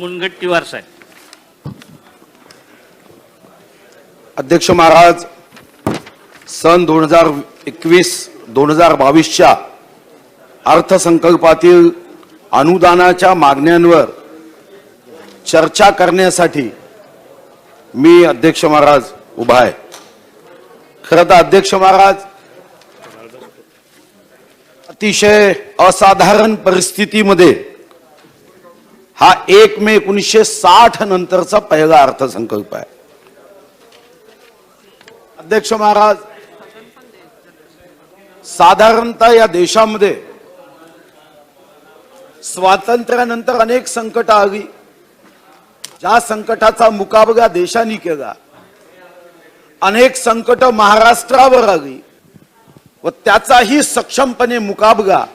मुनगंटीवार साहेब. अध्यक्ष महाराज, सन 2021-2022च्या अर्थसंकल्पातील अनुदानाच्या मागण्यांवर चर्चा करण्यासाठी मी अध्यक्ष महाराज उभा आहे. खरं तर अध्यक्ष महाराज, अतिशय असाधारण परिस्थितीमध्ये हा 1 मे 1960 नंतरचा पहिला अर्थसंकल्प आहे. अध्यक्ष महाराज, साधारणतः या देशामध्ये स्वातंत्र्यानंतर अनेक संकट आली. ज्या संकटाचा मुकाबला देशाने केला, अनेक संकट महाराष्ट्रावर आली व त्याचाही सक्षमपणे मुकाबला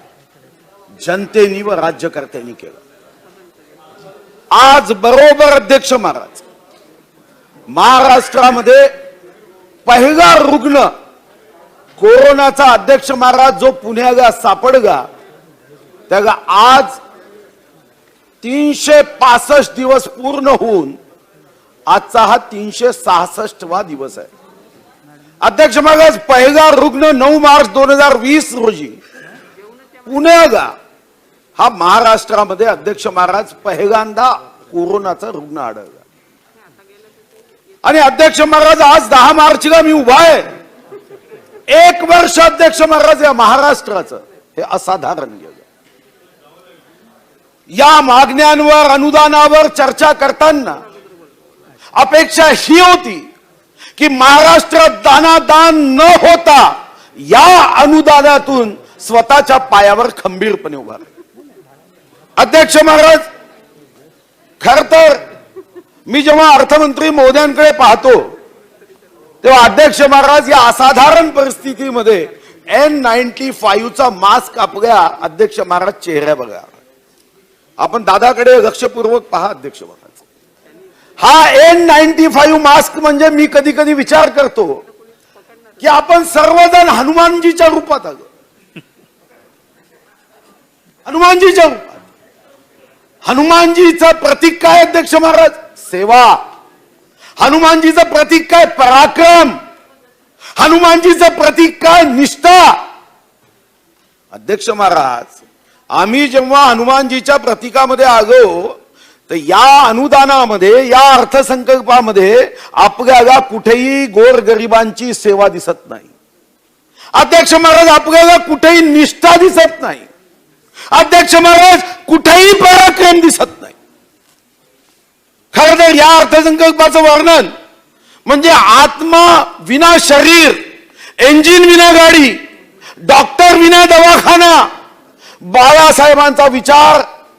जनतेने व राज्यकर्त्यांनी केला. आज बरोबर अध्यक्ष महाराज, महाराष्ट्रामध्ये पहिला रुग्ण कोरोनाचा अध्यक्ष महाराज जो पुण्याला सापडला, त्याला आज 365 दिवस पूर्ण होऊन आजचा हा 366वा दिवस आहे. अध्यक्ष महाराज, पहिला रुग्ण 9 मार्च 2020 रोजी पुण्याला हा महाराष्ट्रामध्ये अध्यक्ष महाराज पहिल्यांदा कोरोनाचा रुग्ण आढळला. आणि अध्यक्ष महाराज, आज 10 मार्चला मी उभा आहे. 1 वर्ष अध्यक्ष महाराज या महाराष्ट्राचं हे असाधारण गेलं. या मागण्यांवर, अनुदानावर चर्चा करताना अपेक्षा ही होती की महाराष्ट्रात दानादान न होता या अनुदानातून स्वतःच्या पायावर खंबीरपणे उभा राहा. अध्यक्ष महाराज, खर तर मी जेव्हा अर्थमंत्री महोदयांकडे पाहतो तेव्हा अध्यक्ष महाराज, या असाधारण परिस्थितीमध्ये N95चा मास्क आपल्या अध्यक्ष महाराज चेहऱ्या बघा. आपण दादाकडे लक्षपूर्वक पहा अध्यक्ष महाराज. हा N95 मास्क म्हणजे मी कधी कधी विचार करतो की आपण सर्वजण हनुमानजीच्या रूपात आलो. हनुमानजीच्या रूपात. हनुमानजीचं प्रतीक काय अध्यक्ष महाराज? सेवा. हनुमानजीचं प्रतीक काय? पराक्रम. हनुमानजीचं प्रतीक काय? निष्ठा. अध्यक्ष महाराज, आम्ही जेव्हा हनुमानजीच्या प्रतीकामध्ये आलो तर या अनुदानामध्ये, या अर्थसंकल्पामध्ये आपल्याला कुठेही गोरगरिबांची सेवा दिसत नाही. अध्यक्ष महाराज, आपल्याला कुठेही निष्ठा दिसत नाही. अध्यक्ष महाराज, कुठेही पराक्रम दिसत नाही. खरं तर या अर्थसंकल्पाचं वर्णन म्हणजे आत्मा विना शरीर, इंजिन विना गाडी, डॉक्टर विना दवाखाना, बाळासाहेबांचा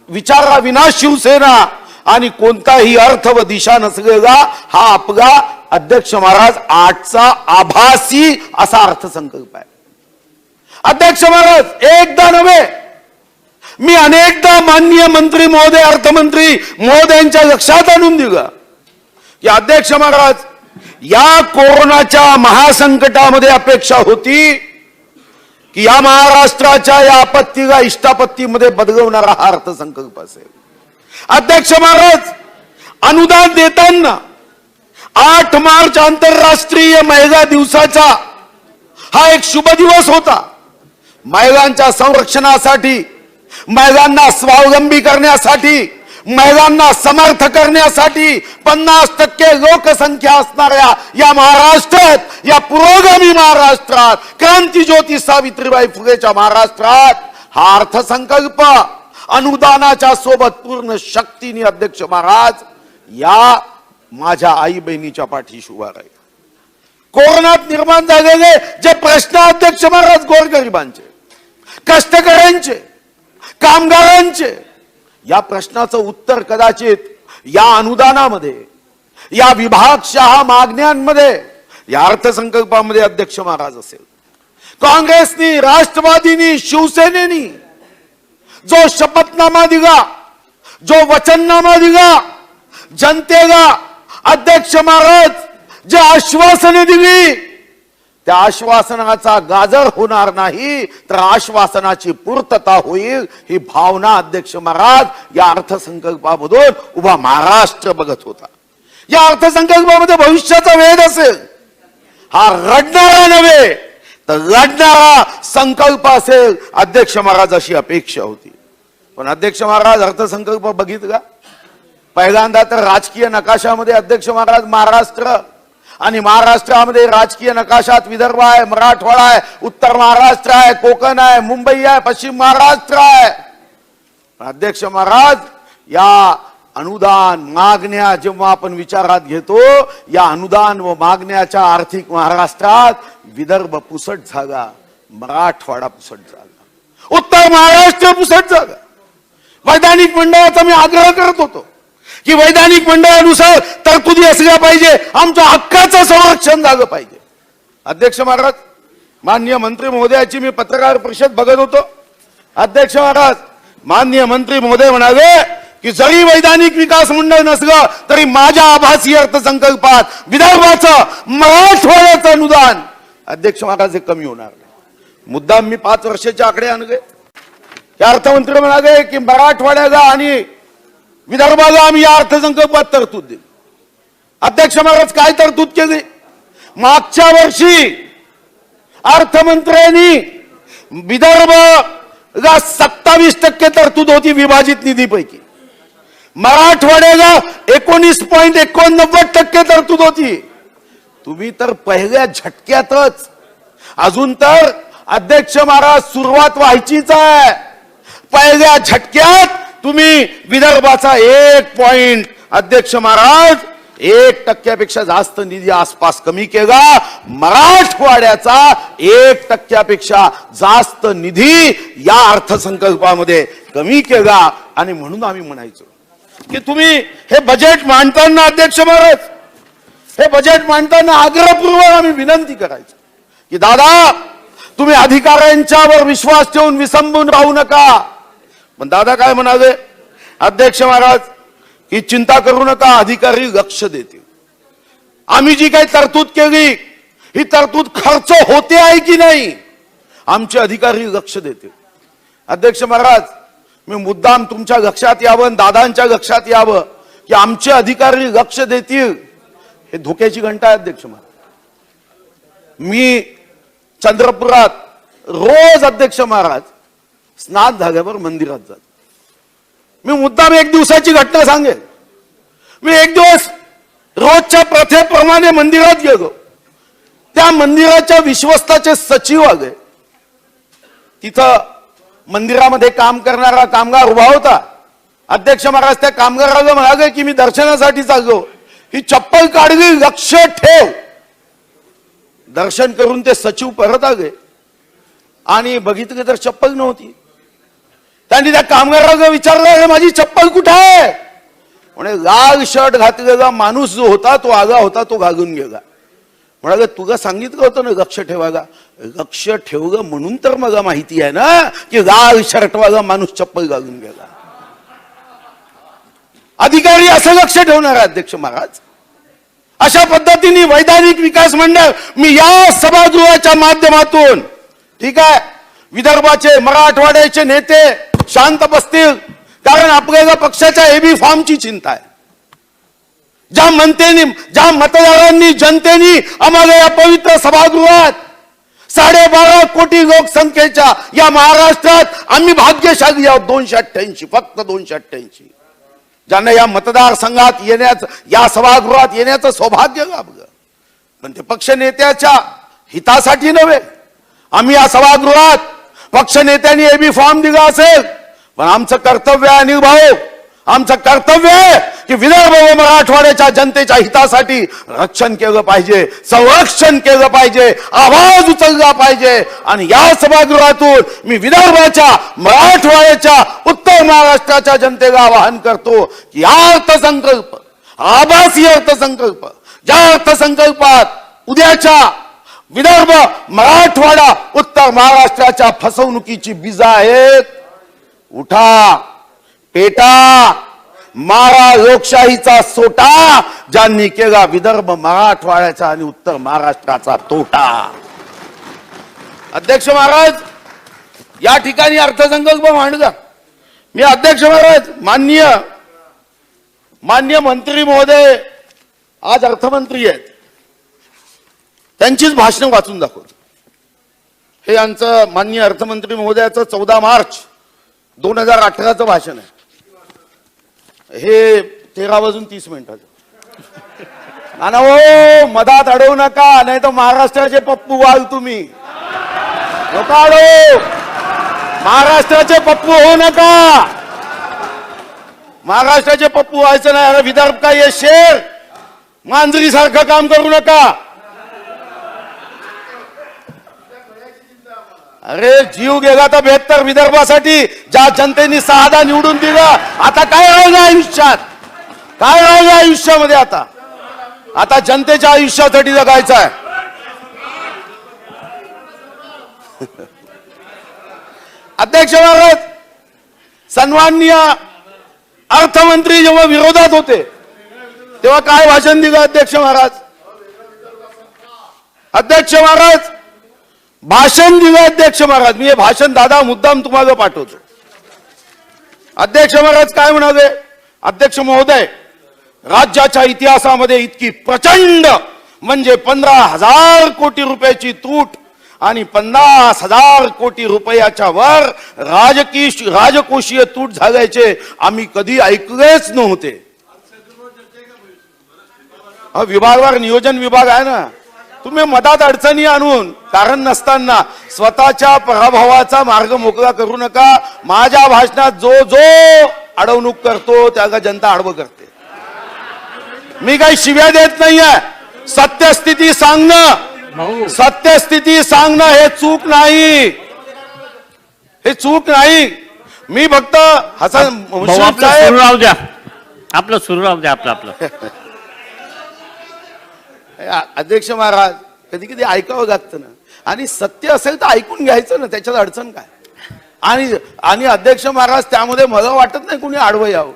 विचारा विना शिवसेना आणि कोणताही अर्थ व दिशा नसलेला हा आपला अध्यक्ष महाराज आजचा आभासी असा अर्थसंकल्प आहे. अध्यक्ष महाराज, एकदा नव्हे, मी अनेकदा माननीय मंत्री महोदय, अर्थमंत्री महोदयांच्या लक्षात आणून दिलं की अध्यक्ष महाराज, या कोरोनाच्या महासंकटामध्ये अपेक्षा होती की या महाराष्ट्राच्या या आपत्तीला इष्टापत्तीमध्ये बदलवणारा हा अर्थसंकल्प असेल. अध्यक्ष महाराज, अनुदान देताना 8 मार्च आंतरराष्ट्रीय महिला दिवसाचा हा एक शुभ दिवस होता. महिलांच्या संरक्षणासाठी, महिलांना स्वावलंबी करण्यासाठी, महिलांना समर्थ करण्यासाठी 50% लोकसंख्या असणाऱ्या या महाराष्ट्रात, या पुरोगामी महाराष्ट्रात, क्रांतीज्योती सावित्रीबाई फुलेच्या महाराष्ट्रात हा अर्थसंकल्प अनुदानाच्या सोबत पूर्ण शक्तीने अध्यक्ष महाराज या माझ्या आई बहिणीच्या पाठीशी उभा राहील. कोरोनात निर्माण झालेले जे प्रश्न अध्यक्ष महाराज, गोरगरिबांचे, कष्टकऱ्यांचे, कामगारांचे, या प्रश्नाचं उत्तर कदाचित या अनुदानामध्ये, या विभागशहा मागण्यांमध्ये, या अर्थसंकल्पामध्ये अध्यक्ष महाराज असेल. काँग्रेसनी, राष्ट्रवादीनी, शिवसेनेनी जो शपथनामा दिला, जो वचननामा दिला जनतेला, अध्यक्ष महाराज जे आश्वासने दिली, त्या आश्वासनाचा गाजर होणार नाही तर आश्वासनाची पूर्तता होईल ही भावना अध्यक्ष महाराज या अर्थसंकल्पामधून उभा महाराष्ट्र बघत होता. या अर्थसंकल्पामध्ये भविष्याचा वेध असेल, हा रडणारा नव्हे तर लढणारा संकल्प असेल अध्यक्ष महाराज अशी अपेक्षा होती. पण अध्यक्ष महाराज अर्थसंकल्प बघितला पहिल्यांदा तर राजकीय नकाशामध्ये अध्यक्ष महाराज महाराष्ट्र आणि महाराष्ट्रामध्ये राजकीय नकाशात विदर्भ आहे, मराठवाडा आहे, उत्तर महाराष्ट्र आहे, कोकण आहे, मुंबई आहे, पश्चिम महाराष्ट्र आहे. अध्यक्ष महाराज या अनुदान मागण्या जेव्हा आपण विचारात घेतो, या अनुदान व मागण्याच्या आर्थिक महाराष्ट्रात विदर्भ पुसट झाला, मराठवाडा पुसट झाला, उत्तर महाराष्ट्र पुसट झाला. वैधानिक मंडळाचा मी आग्रह करत होतो की वैधानिक मंडळानुसार तरतुदी असल्या पाहिजे, आमच्या हक्काचं संरक्षण झालं पाहिजे. अध्यक्ष महाराज माननीय मंत्री महोदयाची मी पत्रकार परिषद बघत होतो. अध्यक्ष महाराज माननीय मंत्री महोदय म्हणाले की जरी वैधानिक विकास मंडळ नसलं तरी माझ्या आभासी अर्थसंकल्पात विदर्भाचं मराठवाड्याचं अनुदान अध्यक्ष महाराज हे कमी होणार नाही. मुद्दाम मी 5 वर्षाचे आकडे आणले. त्या अर्थमंत्री म्हणाले की मराठवाड्याला आणि विदर्भाला आम्ही या अर्थसंकल्पात तरतूद दिली. अध्यक्ष महाराज काय तरतूद केली? मागच्या वर्षी अर्थमंत्र्यांनी विदर्भला 27% तरतूद होती विभाजित निधीपैकी, मराठवाड्याला 19.89% तरतूद होती. तुम्ही तर पहिल्या झटक्यातच, अजून तर अध्यक्ष महाराज सुरुवात व्हायचीच आहे, पहिल्या झटक्यात तुम्ही विदर्भाचा 1 अध्यक्ष महाराज 1% जास्त निधी आसपास कमी केला, मराठवाड्याचा 1% जास्त निधी या अर्थसंकल्पामध्ये कमी केला. आणि म्हणून आम्ही म्हणायचो की तुम्ही हे बजेट मांडताना अध्यक्ष महाराज, हे बजेट मांडताना आग्रहपूर्वक आम्ही विनंती करायचो की दादा तुम्ही अधिकाऱ्यांच्यावर विश्वास ठेवून विसंबून राहू नका. पण दादा काय म्हणाले अध्यक्ष महाराज की चिंता करू नका, अधिकारी लक्ष देतील. आम्ही जी काही तरतूद केली ही तरतूद खर्च होते आहे की नाही आमचे अधिकारी लक्ष देतील. अध्यक्ष महाराज मी मुद्दाम तुमच्या लक्षात यावं, दादांच्या लक्षात यावं की आमचे अधिकारी लक्ष देतील, हे धोक्याची घंटा आहे. अध्यक्ष महाराज मी चंद्रपुरात रोज अध्यक्ष महाराज स्नान झाल्यावर मंदिरात जातो. मी मुद्दाम 1 दिवसाची घटना सांगेल. मी एक दिवस रोजच्या प्रथेप्रमाणे मंदिरात गेलो. त्या मंदिराच्या विश्वस्ताचे सचिव आले. तिथं मंदिरामध्ये काम करणारा कामगार उभा होता. अध्यक्ष महाराज त्या कामगाराला म्हणाले की मी दर्शनासाठी चाललो, ही चप्पल काढली, लक्ष ठेव. दर्शन करून ते सचिव परत आले आणि बघितले तर चप्पल नव्हती. त्यांनी त्या कामगाराला विचारलं माझी चप्पल कुठे आहे? म्हणे लाल शर्ट घातलेला माणूस जो होता तो आगा होता, तो घालून गेला. म्हणाले तुला सांगितलं होतं ना लक्ष ठेवायला. लक्ष ठेवलं म्हणून तर मला माहिती आहे ना की लाल शर्टवाला माणूस चप्पल घालून गेला. अधिकारी असं लक्ष ठेवणार आहे अध्यक्ष महाराज? अशा पद्धतीने वैधानिक विकास मंडळ मी या सभागृहाच्या माध्यमातून, ठीक आहे, विदर्भाचे मराठवाड्याचे नेते शांत बसतील, कारण आपल्याला पक्षाच्या एबी फॉर्मची चिंता आहे. ज्या मतदारांनी जनतेने आम्हाला या पवित्र सभागृहात 12.5 कोटी लोकसंख्येच्या या महाराष्ट्रात आम्ही भाग्यशाली आहोत. 288, फक्त 288 ज्यांना या मतदारसंघात येण्याचं, या सभागृहात येण्याचं सौभाग्य लाभलं. पण ते पक्ष नेत्याच्या हितासाठी नव्हे. आम्ही या सभागृहात पक्ष नेत्यांनी एबी फॉर्म दिला असेल, पण आमचं कर्तव्य आहे अनिल भाऊ, आमचं कर्तव्य आहे की विदर्भ व मराठवाड्याच्या जनतेच्या हितासाठी रक्षण केलं पाहिजे, संरक्षण केलं पाहिजे, आवाज उचलला पाहिजे. आणि या सभागृहातून मी विदर्भाच्या, मराठवाड्याच्या, उत्तर महाराष्ट्राच्या जनतेला आवाहन करतो की हा अर्थसंकल्प, आभासी अर्थसंकल्प, ज्या अर्थसंकल्पात उद्याच्या विदर्भ, मराठवाडा, उत्तर महाराष्ट्राच्या फसवणुकीची बीज आहेत, उठा, पेटा, मारा लोकशाहीचा सोटा. ज्यांनी केला विदर्भ, मराठवाड्याचा आणि उत्तर महाराष्ट्राचा तोटा. अध्यक्ष महाराज, या ठिकाणी अर्थसंकल्प मांडला. मी अध्यक्ष महाराज, माननीय मंत्री महोदय आज अर्थमंत्री आहेत, त्यांचीच भाषण वाचून दाखवतो. हे यांचं माननीय अर्थमंत्री महोदयाचं 14 मार्च 2018चं भाषण आहे. हे 13:30 आणि हो मधात अडवू नका, नाही तर महाराष्ट्राचे पप्पू व्हाल तुम्ही. नका अडवू, महाराष्ट्राचे पप्पू होऊ नका. महाराष्ट्राचे पप्पू व्हायचं नाही. अरे विदर्भ का ये शेर, मांजरी सारखं काम करू नका. अरे जीव गेला तर बेहतर विदर्भासाठी, ज्या जनतेने 6 निवडून दिलं. आता काय राहिलं आयुष्यात, काय राहिलं आयुष्यामध्ये? आता जनतेच्या आयुष्यासाठी जगायचं आहे. अध्यक्ष महाराज, सन्माननीय अर्थमंत्री जेव्हा विरोधात होते तेव्हा काय भाषण दिलं अध्यक्ष महाराज? अध्यक्ष महाराज, भाषण दिलं अध्यक्ष महाराज. मी हे भाषण दादा मुद्दाम तुम्हाला पाठवतो. अध्यक्ष महाराज काय म्हणाले? अध्यक्ष महोदय, राज्याच्या इतिहासामध्ये इतकी प्रचंड म्हणजे 15,000 कोटी रुपयाची तूट आणि 50,000 कोटी रुपयाच्या वर राजकोषीय तूट झाल्याचे आम्ही कधी ऐकलेच नव्हते. विभागवार नियोजन विभाग आहे ना, तुम्ही मधात अडचणी आणून कारण नसताना स्वतःच्या पराभवाचा मार्ग मोकळा करू नका. माझ्या भाषणात जो अडवणूक करतो त्याला जनता आडवं करते. मी काही शिव्या देत नाहीये. सत्यस्थिती सांगणं हे चूक नाही, हे चूक नाही. मी फक्त हसन मुश्रीफ साहेब सुरू राहू द्या, आपलं सुरू राहू द्या. आपलं अध्यक्ष महाराज, कधी कधी ऐकावं लागतं ना, आणि सत्य असेल तर ऐकून घ्यायचं ना, त्याच्यात अडचण काय? आणि अध्यक्ष महाराज, त्यामध्ये मला वाटत नाही कुणी आडवं यावं.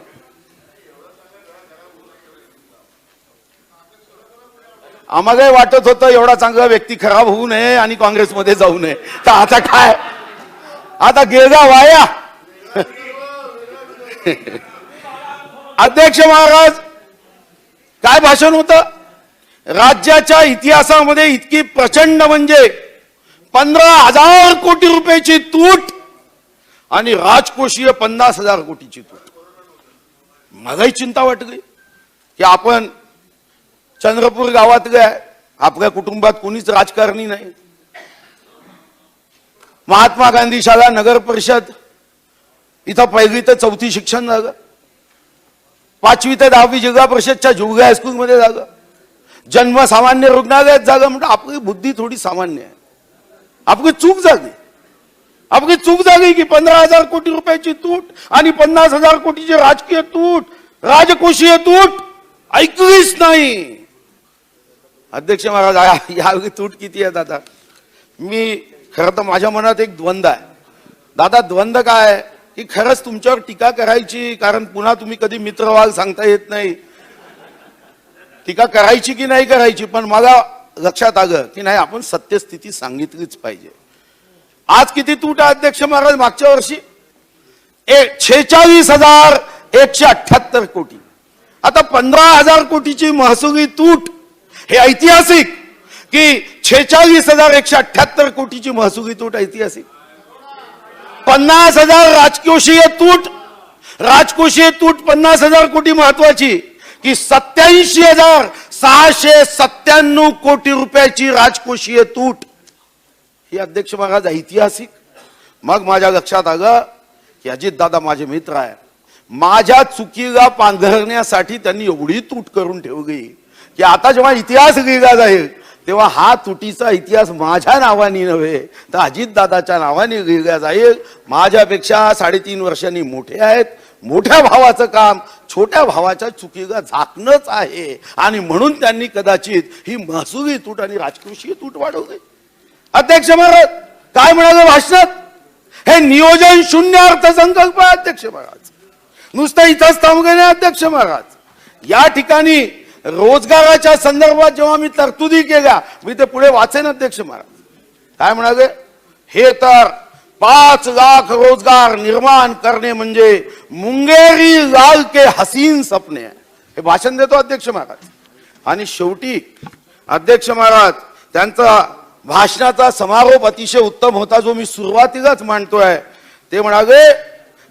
आम्हालाही वाटत होतं एवढा चांगला व्यक्ती खराब होऊ नये आणि काँग्रेसमध्ये जाऊ नये. तर आता काय, आता गेला वाया. अध्यक्ष महाराज, काय भाषण होतं? राज्याच्या इतिहासामध्ये इतकी प्रचंड म्हणजे 15,000 कोटी रुपयाची तूट आणि राजकोषीय 50,000 कोटीची तूट. मलाही चिंता वाटली की आपण चंद्रपूर गावातले आहे, आपल्या कुटुंबात कोणीच राजकारणी नाही. महात्मा गांधी शाळा नगर परिषद इथं 1ली ते 4थी शिक्षण झालं. 5वी ते 10वी जिल्हा परिषदच्या जुळगा हायस्कूल मध्ये झालं. जन्म सामान्य रुग्णालयात झालं. म्हणजे आपली बुद्धी थोडी सामान्य आहे. आपली चूक झाली की 15,000 कोटी रुपयाची तूट आणि 50,000 कोटीची राजकीय तूट, राजकोषीय तूट ऐकलीच नाही. अध्यक्ष महाराज, यावेळी तूट किती आहे दादा? मी खरं तर माझ्या मनात एक द्वंद्व आहे दादा. द्वंद्व काय की खरंच तुमच्यावर टीका करायची, कारण पुन्हा तुम्ही कधी मित्र व्हाल सांगता येत नाही. टीका करायची की नाही करायची, पण मला लक्षात आलं की नाही, आपण सत्यस्थिती सांगितलीच पाहिजे. आज किती तूट आहे अध्यक्ष महाराज? मागच्या वर्षी 46,178 कोटी. आता 15,000 कोटीची महसुली तूट हे ऐतिहासिक की 46,178 कोटीची महसुली तूट ऐतिहासिक? 50,000 राजकोषीय तूट 50,000 कोटी महत्वाची की 87,697 कोटी रुपयाची राजकोषीय तूट? ही अध्यक्ष महाराज ऐतिहासिक. मग माझ्या लक्षात आलं की अजितदादा माझे मित्र आहे. माझ्या चुकीला पांघरण्यासाठी त्यांनी एवढी तूट करून ठेवली की आता जेव्हा इतिहास लिहिला जाईल तेव्हा हा तुटीचा इतिहास माझ्या नावाने नव्हे तर अजितदादाच्या नावाने लिहिला जाईल. माझ्यापेक्षा 3.5 वर्षांनी मोठे आहेत. मोठ्या भावाचं काम छोट्या भावाच्या चुकीला झाकणंच आहे आणि म्हणून त्यांनी कदाचित ही महसुली तूट आणि राजकोषीय तूट वाढवली. अध्यक्ष महाराज काय म्हणाले भाषणात? हे नियोजन शून्य अर्थसंकल्प आहे अध्यक्ष महाराज. नुसतं इथंच थांबले नाही अध्यक्ष महाराज. या ठिकाणी रोजगाराच्या संदर्भात जेव्हा मी तरतुदी केल्या, मी ते पुढे वाचेन अध्यक्ष महाराज. काय म्हणाले? हे तर 5 लाख रोजगार निर्माण करणे म्हणजे मुंगेरी लाल के हसीन सपने आहे. हे भाषण देतो अध्यक्ष महाराज. आणि शेवटी अध्यक्ष महाराज त्यांचा भाषणाचा समारोप अतिशय उत्तम होता, जो मी सुरुवातीलाच मांडतोय. ते म्हणाले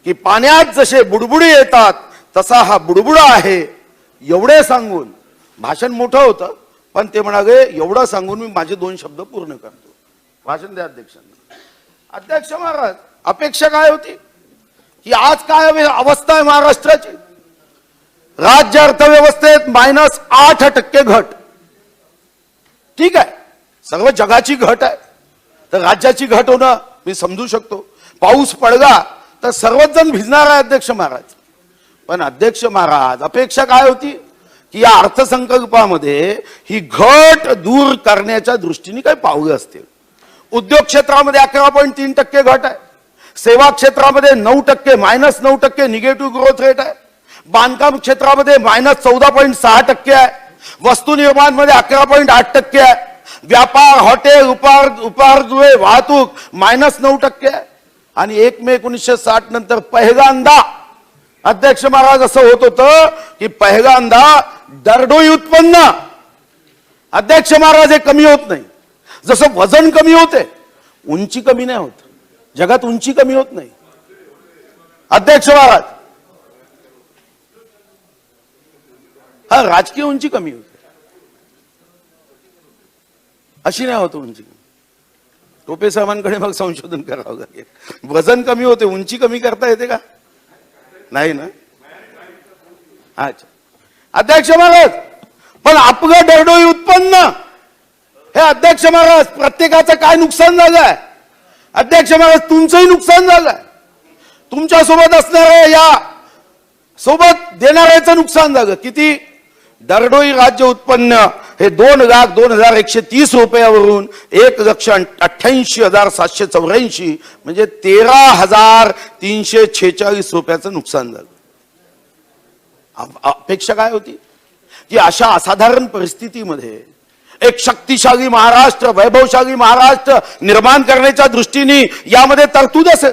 की पाण्यात जसे बुडबुडे येतात तसा हा बुडबुडा आहे. एवढे सांगून भाषण मोठं होतं, पण ते म्हणाले एवढं सांगून मी माझे 2 शब्द पूर्ण करतो. भाषण द्या अध्यक्षांना. अध्यक्ष महाराज, अपेक्षा काय होती की आज काय अवस्था आहे महाराष्ट्राची. राज्य अर्थव्यवस्थेत -8% घट. ठीक आहे, सर्व जगाची घट आहे, तर राज्याची घट होणं मी समजू शकतो. पाऊस पडला तर सर्वच जण भिजणार आहे अध्यक्ष महाराज. पण अध्यक्ष महाराज, अपेक्षा काय होती की या अर्थसंकल्पामध्ये ही घट दूर करण्याच्या दृष्टीने काही पावलं असतील. उद्योग क्षेत्रामध्ये 11.3% घट आहे. सेवा क्षेत्रामध्ये 9% -9% निगेटिव्ह ग्रोथ रेट आहे. बांधकाम क्षेत्रामध्ये -14.6% आहे. वस्तू निर्माण मध्ये 11.8% आहे. व्यापार, हॉटेल, उपाहारगृहे, वाहतूक -9% आहे. आणि 1 मे 1960 नंतर पहिल्यांदा अध्यक्ष महाराज असं होत होतं की पहिल्यांदा दरडोई उत्पन्न अध्यक्ष महाराज हे कमी होत नाही. जसं वजन कमी होते, उंची कमी नाही होत. जगात उंची कमी होत नाही अध्यक्ष महाराज. हा, राजकीय उंची कमी होते, अशी नाही होत उंची. टोपे साहेबांकडे मग संशोधन करावं लागेल. वजन कमी होते, उंची कमी करता येते का? नाही ना. अच्छा अध्यक्ष महाराज, पण आपलं दरडोई उत्पन्न हे अध्यक्ष महाराज प्रत्येकाचं काय नुकसान झालंय अध्यक्ष महाराज. तुमचंही नुकसान झालंय. तुमच्या सोबत असणाऱ्या या सोबत देणाऱ्याचं नुकसान झालं. किती? दरडोई राज्य उत्पन्न हे 2,02,130 रुपयावरून 1,88,784 म्हणजे 13,346 रुपयाचं नुकसान झालं. अपेक्षा काय होती की अशा असाधारण परिस्थितीमध्ये एक शक्तिशाली महाराष्ट्र, वैभवशाली महाराष्ट्र निर्माण करण्याच्या दृष्टीने यामध्ये तरतूद असेल,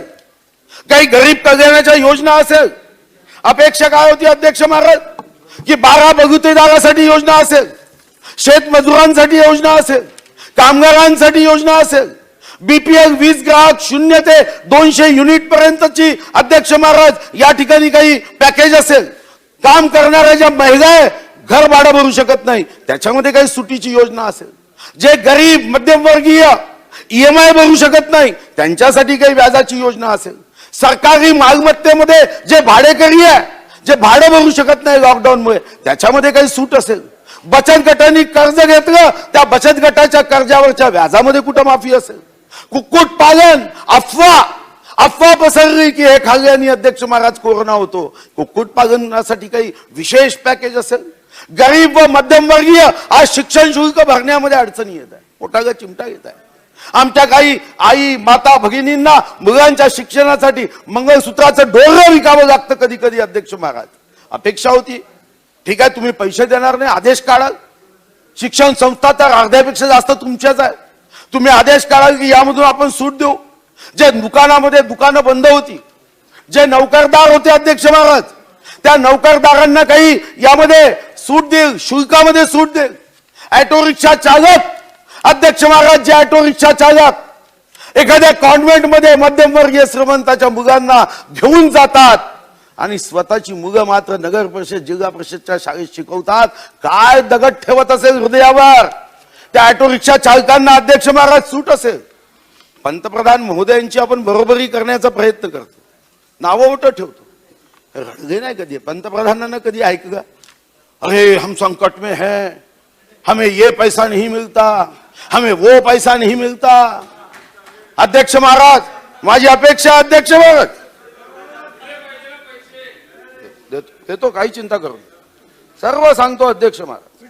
काही गरीब कल्याणाच्या योजना असेल. अपेक्षा काय होती अध्यक्ष महाराज की 12 बगुतेदारासाठी योजना असेल, शेतमजुरांसाठी योजना असेल, कामगारांसाठी योजना असेल, बीपीएल 20 ग्राहक 0 ते 200 युनिट पर्यंतची अध्यक्ष महाराज या ठिकाणी काही पॅकेज असेल. काम करणाऱ्या ज्या महिला आहे, घर भाडं भरू शकत नाही, त्याच्यामध्ये काही सुटीची योजना असेल. जे गरीब मध्यमवर्गीय EMI भरू शकत नाही, त्यांच्यासाठी काही व्याजाची योजना असेल. सरकारी मालमत्तेमध्ये जे भाडेकरी आहे, जे भाडं भरू शकत नाही लॉकडाऊनमुळे, त्याच्यामध्ये काही सूट असेल. बचत गटांनी कर्ज घेतलं, त्या बचत गटाच्या कर्जावरच्या व्याजामध्ये कुठं माफी असेल. कुक्कुटपालन, अफवा पसरली की हे खाल्ल्याने अध्यक्ष महाराज कोरोना होतो. कुक्कुटपालनासाठी काही विशेष पॅकेज असेल. गरीब व मध्यमवर्गीय आज शिक्षण शुल्क भरण्यामध्ये अडचणी येत आहे, पोटाला चिमटा येत आहे. आमच्या काही आई माता भगिनींना मुलांच्या शिक्षणासाठी मंगळसूत्राचं डोरं विकावं लागतं कधी कधी अध्यक्ष महाराज. अपेक्षा होती ठीक आहे तुम्ही पैसे देणार नाही, आदेश काढाल. शिक्षण संस्था तर अर्ध्यापेक्षा जास्त तुमच्याच आहे. तुम्ही आदेश काढाल की यामधून आपण सूट देऊ. जे दुकानामध्ये दुकानं बंद होती, जे नौकरदार होते अध्यक्ष महाराज, त्या नौकरदारांना काही यामध्ये सूट देईल, शुल्कामध्ये सूट देईल. ऑटो रिक्षा चालक अध्यक्ष महाराज, जे ऑटो रिक्षा चालक एखाद्या कॉन्व्हेंटमध्ये मध्यमवर्गीय श्रीमंताच्या मुलांना घेऊन जातात आणि स्वतःची मुलं मात्र नगर परिषद जिल्हा परिषदच्या शाळेत शिकवतात. काय दगड ठेवत असेल हृदयावर त्या ऑटो रिक्षा चालकांना अध्यक्ष महाराज सूट असेल. पंतप्रधान महोदयांची आपण बरोबरी करण्याचा प्रयत्न करतो, नावं मोठं ठेवतो. रडले नाही कधी पंतप्रधानांना, कधी ऐकलं अरे हम संकट में हैं, हमें ये पैसा नहीं मिलता, हमें वो पैसा नहीं मिलता. अध्यक्ष महाराज माझी अपेक्षा अध्यक्ष महाराज देतो, काही चिंता करू सर्व सांगतो अध्यक्ष महाराज.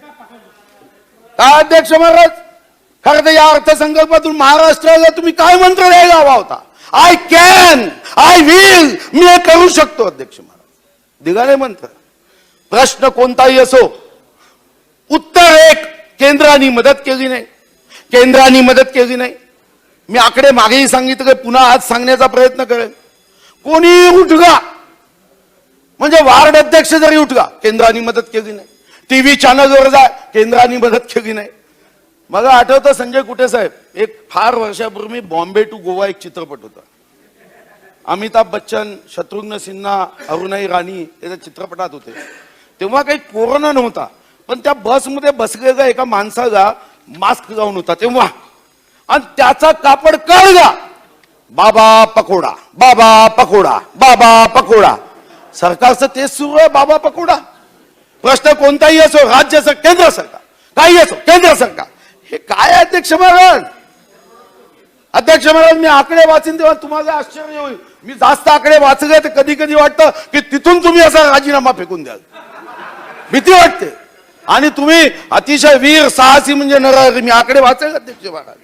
काय अध्यक्ष महाराज, खरं तर या अर्थसंकल्पातून महाराष्ट्राला तुम्ही काय मंत्र द्यायला हवा होता? आय कॅन, आय विल, मी हे करू शकतो अध्यक्ष महाराज. दिगाले मंत्र. प्रश्न कोणताही असो, उत्तर एक, केंद्राने मदत केली नाही, केंद्राने मदत केली नाही. मी आकडे मागेही सांगितले, पुन्हा आज सांगण्याचा प्रयत्न करेन. कोणी उठगा म्हणजे वार्ड अध्यक्ष जरी उठगा, केंद्राने मदत केली नाही. टीव्ही चॅनलवर जा, केंद्राने मदत केली नाही. मला आठवतं संजय कुटे साहेब, एक फार वर्षापूर्वी बॉम्बे टू गोवा एक चित्रपट होता. अमिताभ बच्चन, शत्रुघ्न सिन्हा, अरुणाई राणी त्याच्या चित्रपटात होते. तेव्हा काही कोरोना नव्हता, पण त्या बसमध्ये बसलेल्या एका माणसाला मास्क जाऊन होता तेव्हा, आणि त्याचा कापड कळगा, बाबा पकोडा, बाबा पकोडा, बाबा पकोडा. सरकारचं तेच सुरू आहे, बाबा पकोडा. प्रश्न कोणताही असो, राज्य असो, केंद्र सरकार, काही असो, केंद्र सरकार. हे काय अध्यक्ष महाराज? अध्यक्ष महाराज, मी आकडे वाचीन तेव्हा तुम्हाला आश्चर्य होईल. मी जास्त आकडे वाचले तर कधी कधी वाटतं की तिथून तुम्ही असा राजीनामा फेकून द्याल, भीती वाटते. आणि तुम्ही अतिशय वीर साहसी म्हणजे नरहरी. मी आकडे वाचले अध्यक्ष महाराज.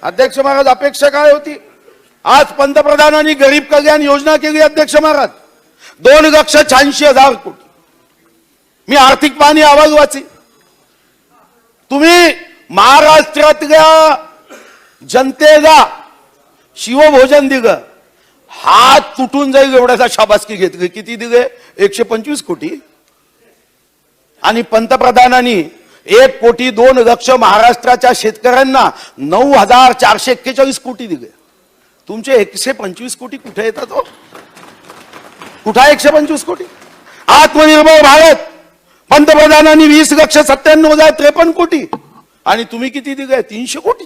अध्यक्ष महाराज, अपेक्षा काय होती? आज पंतप्रधानांनी गरीब कल्याण योजना केली अध्यक्ष महाराज, 2,86,000 कोटी. मी आर्थिक पाहणी आवाज वाची. तुम्ही महाराष्ट्रातल्या जनतेला शिवभोजन दिलं, हात तुटून जाईल एवढ्याचा शाबासकी घेतली. किती दिले? 125 कोटी. आणि पंतप्रधानांनी 1,02,00,000 महाराष्ट्राच्या शेतकऱ्यांना 9,441 कोटी दिले. तुमचे 125 कोटी कुठे येतात हो? कुठे 125 कोटी? आत्मनिर्भर भारत पंतप्रधानांनी 20,97,053 कोटी, आणि तुम्ही किती दिले? 300 कोटी.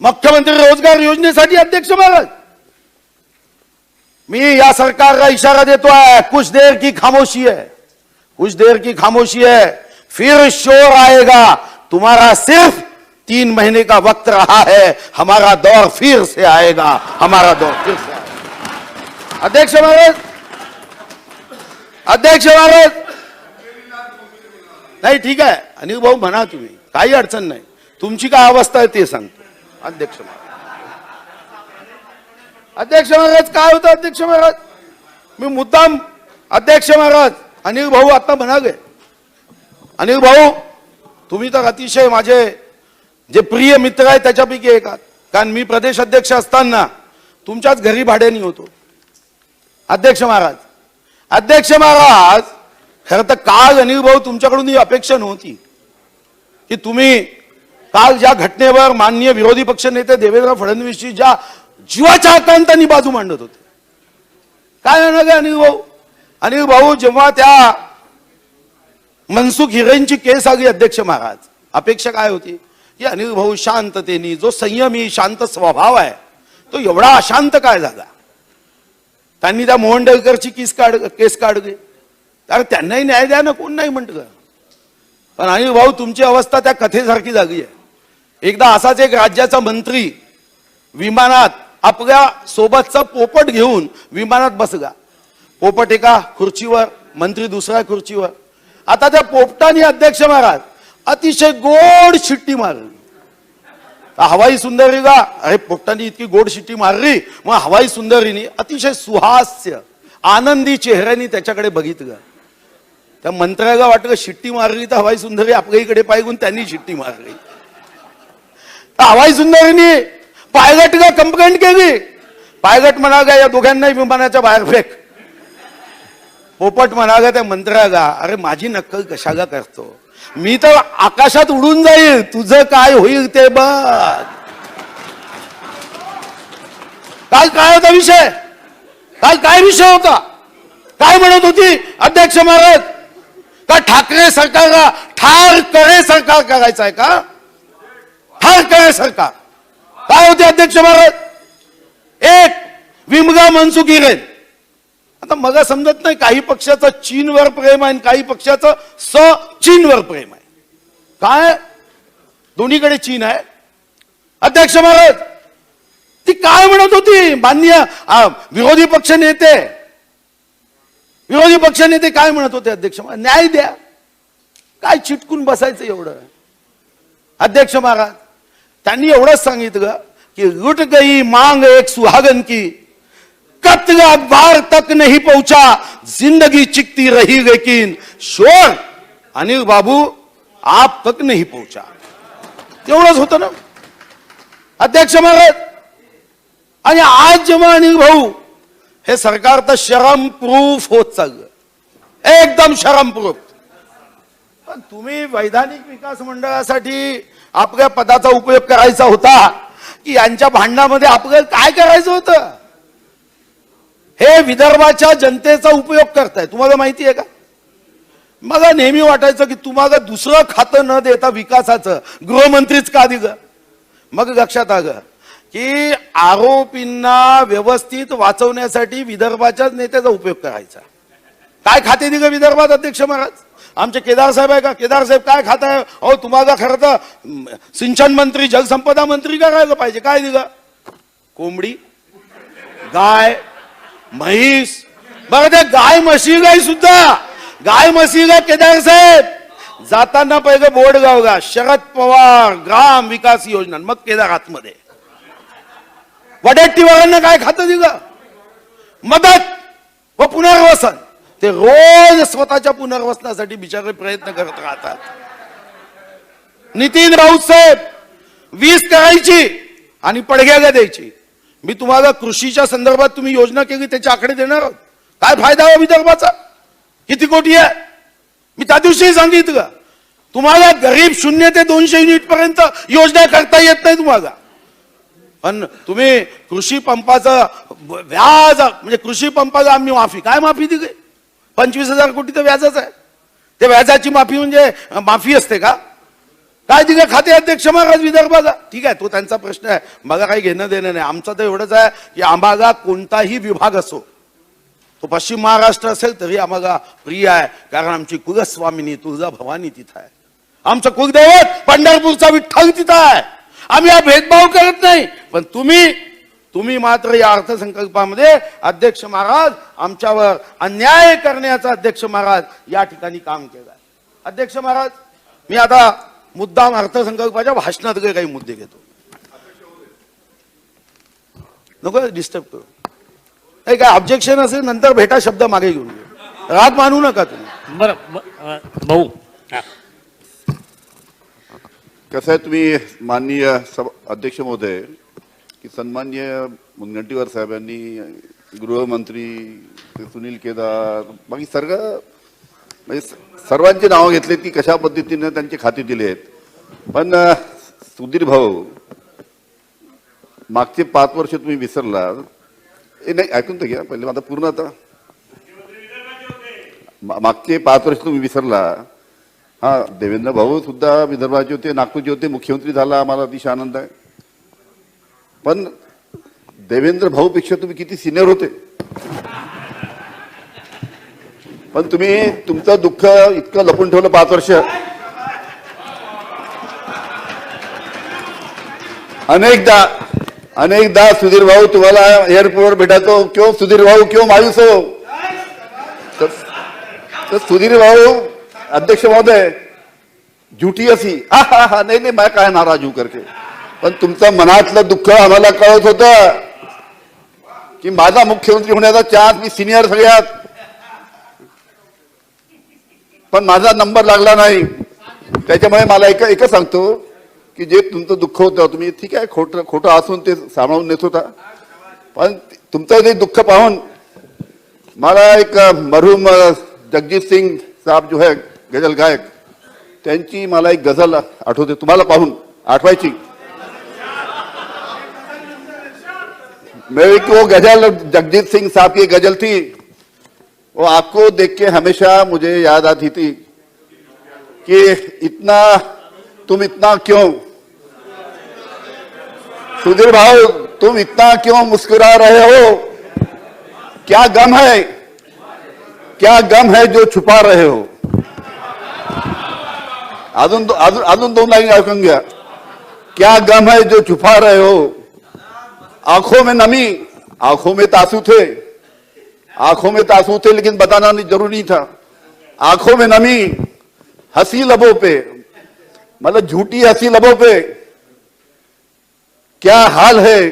मुख्यमंत्री रोजगार योजनेसाठी अध्यक्ष महाराज, मी या सरकारला इशारा देतोय, कुछ देर की खामोशी है, कुछ देर की खामोशी है, फिर शोर आएगा. तुम्हारा सिर्फ 3 महीने का वक्त रहा है, हमारा दौर फिर से आएगा, हमारा दौर फिर से आएगा. अध्यक्ष महाराज, अध्यक्ष महाराज, नाही ठीक आहे अनिल भाऊ म्हणा, तुम्ही काही अडचण नाही. तुमची काय अवस्था आहे ते सांगतो. अध्यक्ष महाराज, अध्यक्ष महाराज काय होतं? अध्यक्ष महाराज, मी मुद्दाम अध्यक्ष महाराज, अनिल भाऊ आता म्हणाले, अनिल भाऊ तुम्ही तर अतिशय माझे जे प्रिय मित्र आहे त्याच्यापैकी एक आहात. कारण मी प्रदेश अध्यक्ष असताना तुमच्याच घरी भाड्याने होतो. अध्यक्ष महाराज, अध्यक्ष महाराज, खरं तर काल अनिल भाऊ तुमच्याकडून ही अपेक्षा नव्हती की तुम्ही काल ज्या घटनेवर माननीय विरोधी पक्ष नेते देवेंद्र फडणवीसची ज्या जीवाच्या आकांतांनी बाजू मांडत होते, काय म्हणाले अनिल भाऊ? अनिल भाऊ, जेव्हा त्या मनसुख हिरेंची केस आली अध्यक्ष महाराज, अपेक्षा काय होती की अनिल भाऊ शांततेने, जो संयमी शांत स्वभाव आहे तो एवढा अशांत काय झाला? त्यांनी त्या मोहन डेलकरची केस काढली, कारण त्यांनाही न्याय द्या ना, कोण नाही म्हटलं. पण अनिल भाऊ, तुमची अवस्था त्या कथेसारखी झाली आहे. एकदा असाच एक राज्याचा मंत्री विमानात आपल्या सोबतचा पोपट घेऊन विमानात बसला. पोपट एका खुर्चीवर, मंत्री दुसऱ्या खुर्चीवर. आता त्या पोपटाने अध्यक्ष महाराज अतिशय गोड शिट्टी मारली. हवाई सुंदरीला, अरे पोपटाने इतकी गोड शिट्टी मारली, मग हवाई सुंदरीने अतिशय सुहास्य आनंदी चेहऱ्याने त्याच्याकडे बघितलं. त्या मंत्र्याला वाटलं शिट्टी मारली तर हवाई सुंदरी आपल्या इकडे पाहिजे, त्यांनी शिट्टी मारली. हवाई सुंदरीने पायलटला कंप्लेंट केली. पायलट म्हणाला, या दोघांनाही विमानाच्या बाहेर फेक. पोपट म्हणाला त्या मंत्र्याला, अरे माझी नक्कल कशाला करतो, मी तर आकाशात उडून जाईल, तुझं काय होईल ते बघ. काल काय होता विषय? काल काय विषय होता? काय म्हणत होती अध्यक्ष महाराज? का ठाकरे सरकारला ठार करे सरकार करायचं आहे का? ठार करे सरकार काय होते अध्यक्ष महाराज? एक विमगा मनसुख हिरेन. आता मला समजत नाही, काही पक्षाचं चीनवर प्रेम आहे, काही पक्षाचं चीनवर प्रेम आहे. काय दोन्हीकडे चीन आहे? अध्यक्ष महाराज, ती काय म्हणत होती माननीय विरोधी पक्ष नेते काय म्हणत होते अध्यक्ष महाराज? न्याय द्या, काय चिटकून बसायचं एवढं? अध्यक्ष महाराज, त्यांनी एवढंच सांगितलं की लुट गई मांग एक सुहागन की, कत्ल अखबार तक नहीं पहुंचा, जिंदगी चिकती रही लेकिन शोर अनिल बाबू आप तक नहीं पहुंचा. एवढंच होतं ना. अध्यक्ष महाराज, आणि आज जेव्हा अनिल भाऊ हे सरकार तर शरम प्रूफ होत चाललं, एकदम शरम प्रूफ. पण तुम्ही वैधानिक विकास मंडळासाठी आपल्या पदाचा उपयोग करायचा होता की यांच्या भांडणामध्ये आपल्याला काय करायचं होतं? हे विदर्भाच्या जनतेचा उपयोग करताय, तुम्हाला माहिती आहे का? मला नेहमी वाटायचं की तुम्हाला दुसरं खातं न देता विकासाचं गृहमंत्रीच का दिलं. मग लक्षात आलं की आरोपींना व्यवस्थित वाचवण्यासाठी विदर्भाच्याच नेत्याचा उपयोग करायचा. काय खाते दिलं विदर्भात अध्यक्ष महाराज? आमचे केदार साहेब आहे का? केदार साहेब काय खात आहे? अहो तुम्हाला खरं तर सिंचन मंत्री जलसंपदा मंत्री करायला पाहिजे. काय दिलं? कोंबडी, गाय, म्हैस. बरं ते गाय म्हशी गाय सुद्धा, गाय म्हशी गाय केदार साहेब जाताना पहिले बोर्ड गावगा शरद पवार ग्राम विकास योजना, मग केदार आतमध्ये. वडेट्टीवारांना काय खातं दिलं? मदत व पुनर्वसन. ते रोज स्वतःच्या पुनर्वसनासाठी बिचारे प्रयत्न करत राहतात. नितीन राऊत साहेब 20 करायची आणि पडघ्याला द्यायची. मी तुम्हाला कृषीच्या संदर्भात तुम्ही योजना केली त्याचे आकडे देणार आहोत. काय फायदा हो विदर्भाचा? किती कोटी आहे? मी त्या दिवशी सांगितलं तुम्हाला गरीब 0 ते 200 युनिट पर्यंत योजना करता येत नाही तुम्हाला. पण तुम्ही कृषी पंपाचं व्याज म्हणजे कृषी पंपाला आम्ही माफी, काय माफी दिली? 25,000 कोटी तर व्याजच आहे. ते व्याजाची माफी म्हणजे माफी असते का? काय दिलं खाते अध्यक्ष महाराज विदर्भाला? ठीक आहे, तो त्यांचा प्रश्न आहे, मला काही घेणं देणं नाही. आमचं तर एवढंच आहे की आम्हाला कोणताही विभाग असो, तो पश्चिम महाराष्ट्र असेल तरी आम्हाला प्रिय आहे, कारण आमची कुलस्वामिनी तुळजा भवानी तिथं आहे. आमचं कुलदैवत पंढरपूरचा विठ्ठल तिथं आहे. आम्ही हा भेदभाव करत नाही. पण तुम्ही मात्र या अर्थसंकल्पामध्ये अध्यक्ष महाराज आमच्यावर अन्याय करण्याचा अध्यक्ष महाराज या ठिकाणी काम केलं. अध्यक्ष महाराज, मी आता मुद्दाम अर्थसंकल्पाच्या भाषणातले काही मुद्दे घेतो. नको डिस्टर्ब करू. नाही काय ऑब्जेक्शन असेल नंतर भेटा, शब्द मागे घेऊन घे. राग मानू नका तुम्ही. बरं भाऊ, हा. कसं आहे, तुम्ही माननीय अध्यक्ष महोदय की सन्माननीय मुनगंटीवार साहेबांनी गृहमंत्री सुनील केदार बाकी म्हणजे सर्वांची नावं घेतलीत की कशा पद्धतीने त्यांचे खाते दिले आहेत. पण सुधीर भाऊ, मागचे 5 वर्ष तुम्ही विसरला. नाही, ऐकून तर घ्या पहिले, आता पूर्ण. आता मागचे 5 वर्ष तुम्ही विसरला. हा, देवेंद्र भाऊ सुद्धा विदर्भाचे होते, नागपूरचे होते, मुख्यमंत्री झाला, आम्हाला अतिशय आनंद आहे. पण देवेंद्र भाऊ पेक्षा तुम्ही किती सिनियर होते. पण तुम्ही तुमचं दुःख इतकं लपून ठेवलं 5 वर्ष. अनेकदा सुधीर भाऊ तुम्हाला एअरपोर्टवर भेटायचो, क्यों सुधीर भाऊ क्यों मायूस हो. तर सुधीर भाऊ अध्यक्ष महोदय झुटी असी नाही मैं काय नाराज हूं करके. पण तुमचं मनातलं दुःख आम्हाला कळत होतं की माझा मुख्यमंत्री होण्याचा चान्स, मी सिनियर सगळ्यात, पण माझा नंबर लागला नाही. त्याच्यामुळे मला एकच सांगतो की जे तुमचं दुःख होतं, तुम्ही ठीक आहे खोटं असून ते सांभाळून नेत होता. पण तुमचं ते दुःख पाहून मला एक मरहूम जगजीत सिंग साहब जो है गजल गायक, त्यांची मला एक गजल आठवते. तुम्हाला पाहून आठवायची. मेरी वो गजल जगजीत सिंह साहब की गजल थी, वो आपको देख के हमेशा मुझे याद आती थी कि तुम इतना क्यों सुधीर भाऊ, तुम इतना क्यों मुस्कुरा रहे हो? क्या गम है जो छुपा रहे हो? अजून 2 लाईन ऐकून घ्या. क्या गम है जो छुपा रहे हो? आंखों में नमी, आंखों में तासू थे लेकिन बताना जरूरी नहीं था. आंखों में नमी, हंसी लबों पे, मतलब झूठी हंसी लबों पे, क्या हाल है,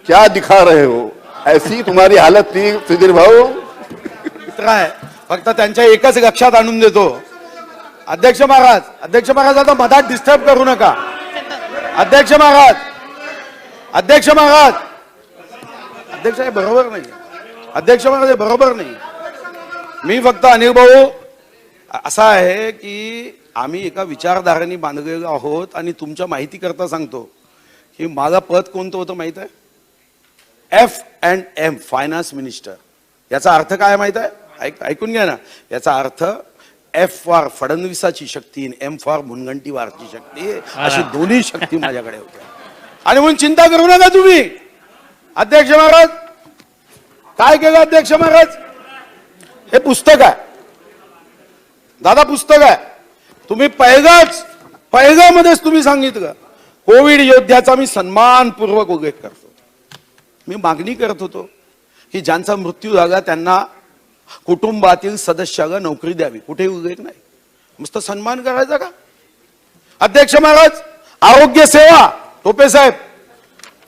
क्या दिखा रहे हो? ऐसी तुम्हारी हालत थी सुधीर भाऊ. मित्र आहे, फक्त त्यांच्या एकच लक्षात आणून देतो. अध्यक्ष महाराज आता मधात डिस्टर्ब करू नका. अध्यक्ष महाराज, अध्यक्ष महाराज, अध्यक्ष हे बरोबर नाही. अध्यक्ष महाराज हे बरोबर नाही. मी फक्त अनिल भाऊ असा आहे की आम्ही एका विचारधारेने बांधलेलो आहोत आणि तुमच्या माहिती करता सांगतो की माझं पद कोणतं होतं माहित आहे? F&M, finance minister. याचा अर्थ काय माहित आहे? ऐकून घ्या ना. याचा अर्थ F फॉर फडणवीसाची शक्ती, M फॉर मुनगंटीवारची शक्ती, अशी दोन्ही शक्ती माझ्याकडे होत्या. आणि म्हणून चिंता करू नका तुम्ही. अध्यक्ष महाराज काय केलं? अध्यक्ष महाराज हे पुस्तक आहे दादा, पुस्तक आहे. तुम्ही पैगामध्येच तुम्ही सांगितलं कोविड योद्ध्याचा मी सन्मानपूर्वक उल्लेख करतो. मी मागणी करत होतो की ज्यांचा मृत्यू झाला त्यांना कुटुंबातील सदस्याला नोकरी द्यावी. कुठे उल्लेख नाही, मस्त सन्मान करायचा का? अध्यक्ष महाराज आरोग्य सेवा, टोपे साहेब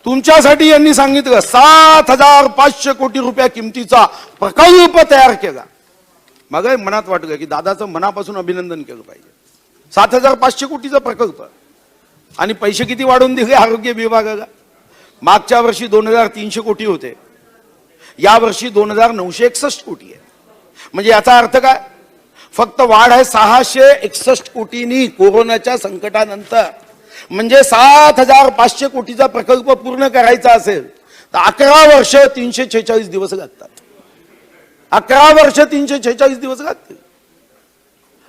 तुमच्यासाठी यांनी सांगितलं 7,500 कोटी रुपया किमतीचा प्रकल्प तयार केला. मग मनात वाटलं की दादाचं मनापासून अभिनंदन केलं पाहिजे. 7,500 कोटीचा प्रकल्प आणि पैसे किती वाढवून दिले आरोग्य विभागाला? मागच्या वर्षी 2,300 कोटी होते, या वर्षी 2,961 कोटी आहे. म्हणजे याचा अर्थ काय? फक्त वाढ आहे 661 कोटींनी कोरोनाच्या संकटानंतर. म्हणजे 7,500 कोटीचा प्रकल्प पूर्ण करायचा असेल तर 11 वर्ष 346 दिवस लागतात. 11 वर्ष 346 दिवस लागतील.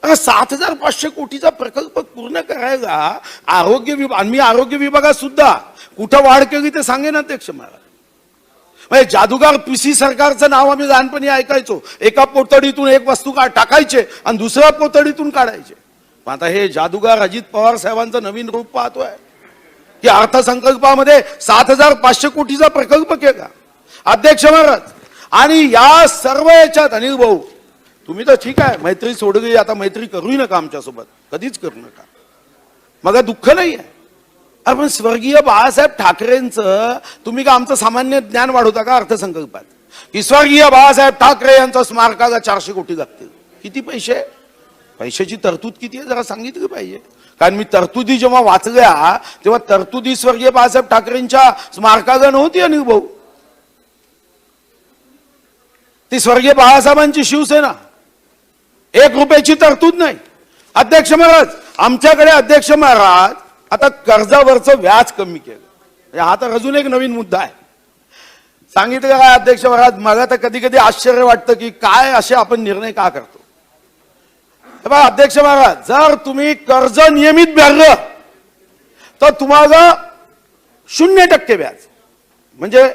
7,500 कोटीचा प्रकल्प पूर्ण करायला आरोग्य विभाग, मी आरोग्य विभागात सुद्धा कुठं वाढ केली ते सांगेन अध्यक्ष महाराज. म्हणजे जादूगार पीसी सरकारचं नाव आम्ही लहानपणी ऐकायचो. एका पोतडीतून एक वस्तू टाकायचे आणि दुसऱ्या पोतडीतून काढायचे. आता हे जादूगार अजित पवार साहेबांचं नवीन रूप पाहतोय की अर्थसंकल्पामध्ये 7,500 कोटीचा प्रकल्प केला. अध्यक्ष महाराज आणि या सर्व याच्यात अनिल भाऊ तुम्ही तर ठीक आहे मैत्री सोडली, आता मैत्री करूही नका आमच्यासोबत, कधीच करू नका, मग दुःख नाही आहे. आपण स्वर्गीय बाळासाहेब ठाकरेंचं तुम्ही का आमचं सामान्य ज्ञान वाढवता का अर्थसंकल्पात? की स्वर्गीय बाळासाहेब ठाकरे यांचा स्मारकाला 400 कोटी लागतील. किती पैसे? पैशाची तरतूद किती आहे जरा सांगितलं पाहिजे. कारण मी तरतुदी जेव्हा वाचल्या तेव्हा तरतुदी स्वर्गीय बाळासाहेब ठाकरेंच्या स्मारकाला नव्हती अनिल भाऊ, ती स्वर्गीय बाळासाहेबांची शिवसेना. 1 रुपयाची तरतूद नाही. अध्यक्ष महाराज आमच्याकडे अध्यक्ष महाराज आता कर्जावरचं व्याज कमी केलं. हा तर अजून एक नवीन मुद्दा आहे. सांगितलं काय अध्यक्ष महाराज? मला तर कधी कधी आश्चर्य वाटतं की काय असे आपण निर्णय का करतो. अध्यक्ष महाराज जर तुम्ही कर्ज नियमित भरलं तर तुम्हाला 0% व्याज, म्हणजे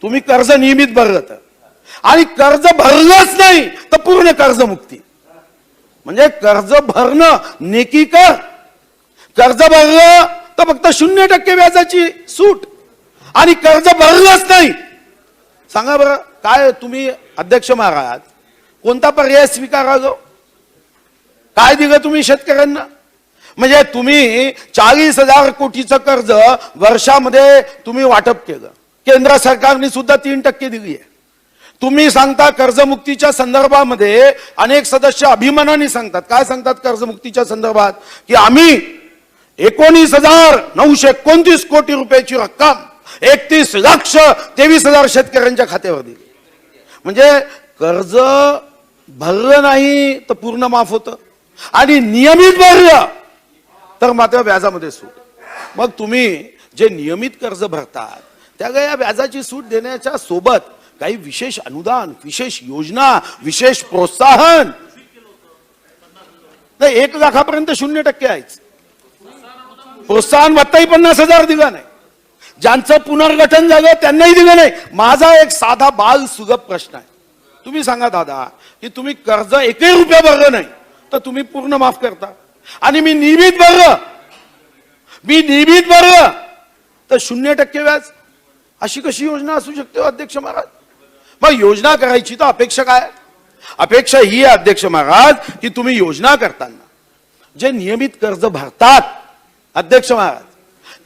तुम्ही कर्ज नियमित भरलं तर, आणि कर्ज भरलंच नाही तर पूर्ण कर्जमुक्ती. म्हणजे कर्ज भरणं नेकी कर, कर्ज भरलं तर फक्त 0% व्याजाची सूट, आणि कर्ज भरलंच नाही. सांगा बरं काय तुम्ही अध्यक्ष महाराज कोणता पर्याय स्वीकारालो? काय दिलं तुम्ही शेतकऱ्यांना? म्हणजे तुम्ही 40,000 कोटीचं कर्ज वर्षामध्ये तुम्ही वाटप केलं. केंद्र सरकारने सुद्धा 3% दिली आहे. तुम्ही सांगता कर्जमुक्तीच्या संदर्भामध्ये, अनेक सदस्य अभिमानाने सांगतात. काय सांगतात कर्जमुक्तीच्या संदर्भात? की आम्ही 19,929 कोटी रुपयाची रक्कम 31,23,000 शेतकऱ्यांच्या खात्यावर दिली. म्हणजे कर्ज भरलं नाही तर पूर्ण माफ होतं, आणि नियमित भरलं तर मात्र व्याजामध्ये सूट. मग तुम्ही जे नियमित कर्ज भरतात त्याला या व्याजाची सूट देण्याच्या सोबत काही विशेष अनुदान, विशेष योजना, विशेष प्रोत्साहन नाही. 1 लाखापर्यंत 0% आहेच. प्रोत्साहन भत्ताही 50,000 दिला नाही. ज्यांचं पुनर्गठन झालं त्यांनाही दिलं नाही. माझा एक साधा बाल सुलभ प्रश्न आहे. तुम्ही सांगा दादा की तुम्ही कर्ज 1 रुपया भरलं नाही तर तुम्ही पूर्ण माफ करता, आणि मी नियमित भरलं तर 0% व्याज. अशी कशी योजना असू शकते अध्यक्ष महाराज? मग योजना करायची तर अपेक्षा काय? अपेक्षा ही आहे अध्यक्ष महाराज की तुम्ही योजना करताना जे नियमित कर्ज भरतात अध्यक्ष महाराज,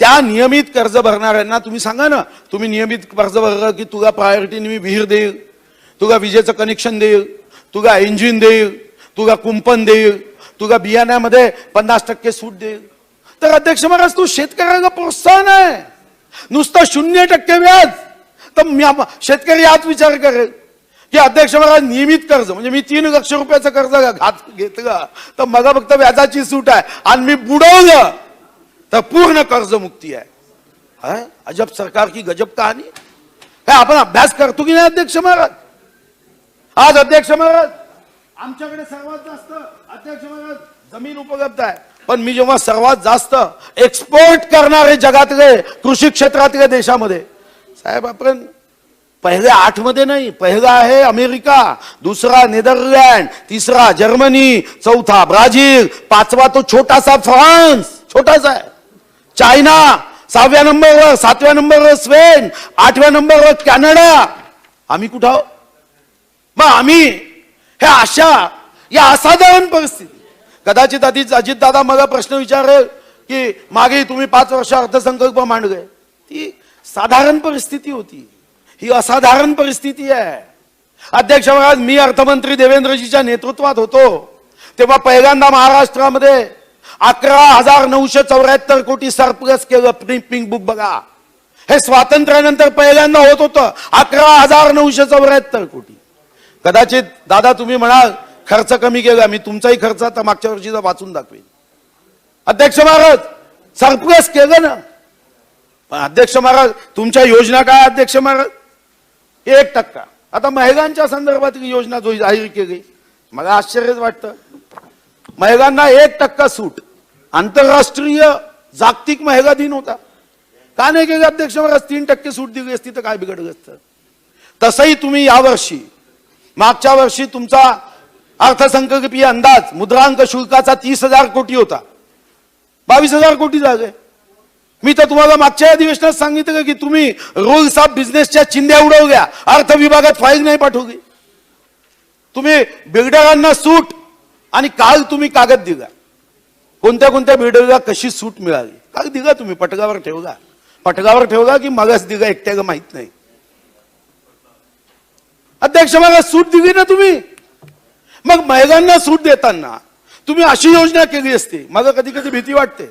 त्या नियमित कर्ज भरणाऱ्यांना तुम्ही सांगा ना, तुम्ही नियमित कर्ज भरलं की तुला प्रायोरिटीने मी विहीर देईल, तुला विजेचं कनेक्शन देईल, तुला इंजिन देईल, तुला कुंपण देईल, तुला बियाण्यामध्ये 50% सूट देईल. तर अध्यक्ष महाराज तू शेतकऱ्याला प्रोत्साहन आहे. नुसतं 0% व्याज, तर शेतकरी हाच विचार करेल की अध्यक्ष महाराज नियमित कर्ज म्हणजे मी 3 लाख रुपयाचं कर्ज घेतलं तर मग फक्त व्याजाची सूट आहे आणि मी बुडवलं तर पूर्ण कर्जमुक्ती आहे. अजब सरकार की गजब कहानी. काय आपण अभ्यास करतो की नाही अध्यक्ष महाराज? आज अध्यक्ष महाराज आमच्याकडे सर्वात जास्त अध्यक्ष महाराज जमीन उपलब्ध आहे, पण मी जेव्हा सर्वात जास्त एक्सपोर्ट करणारे जगातले कृषी क्षेत्रातल्या देशामध्ये साहेब आपण पहिले 8 मध्ये नाही, पहिला आहे अमेरिका, दुसरा नेदरलँड, तिसरा जर्मनी, चौथा ब्राझील, पाचवा तो छोटासा फ्रान्स, छोटासा आहे. चायना 6व्या नंबरवर, 7व्या नंबरवर स्पेन, 8व्या नंबरवर कॅनडा. आम्ही कुठं आहोत? मग आम्ही हे अशा या असाधारण परिस्थिती, कदाचित आधीच अजितदादा मला प्रश्न विचारेल की मागे तुम्ही 5 वर्ष अर्थसंकल्प मांडले, ती साधारण परिस्थिती होती, ही असाधारण परिस्थिती आहे. अध्यक्ष महाराज मी अर्थमंत्री देवेंद्रजीच्या नेतृत्वात होतो तेव्हा पहिल्यांदा महाराष्ट्रामध्ये 11,974 कोटी सरप्लस केलं. पिंक बुक बघा, हे स्वातंत्र्यानंतर पहिल्यांदा होत होतं. 11,974 कोटी. कदाचित दादा तुम्ही म्हणाल खर्च कमी केला, मी तुमचाही खर्च आता मागच्या वर्षीचा वाचून दाखवेन. अध्यक्ष महाराज सरप्लस केलं ना, पण अध्यक्ष महाराज तुमच्या योजना काय? अध्यक्ष महाराज 1%. आता महिलांच्या संदर्भात योजना जो जाहीर केली मला आश्चर्यच वाटतं. महिलांना 1% सूट. आंतरराष्ट्रीय जागतिक महिला दिन होता, का नाही केलं अध्यक्ष महाराज? 3% सूट दिली असती तर काय बिघडलं असतं? तसंही तुम्ही यावर्षी, मागच्या वर्षी तुमचा अर्थसंकल्पीय अंदाज मुद्रांक शुल्काचा 30,000 कोटी होता, 22,000 कोटी झाले. मी तर तुम्हाला मागच्या अधिवेशनात सांगितलं की तुम्ही रूल्स ऑफ बिझनेसच्या चिंध्या उडवल्या, अर्थ विभागात फाईल नाही पाठवली. तुम्ही बिल्डरांना सूट आणि काल तुम्ही कागद दिला, कोणत्या कोणत्या बिल्डरला कशी सूट मिळाली काल दिला तुम्ही. पटगावर ठेवला, पटगावर ठेवला की मगच दिला एकट्याला माहित नाही. अध्यक्ष मला सूट दिली ना तुम्ही. मग महिलांना सूट देताना तुम्ही अशी योजना केली असती. मला कधी कधी भीती वाटते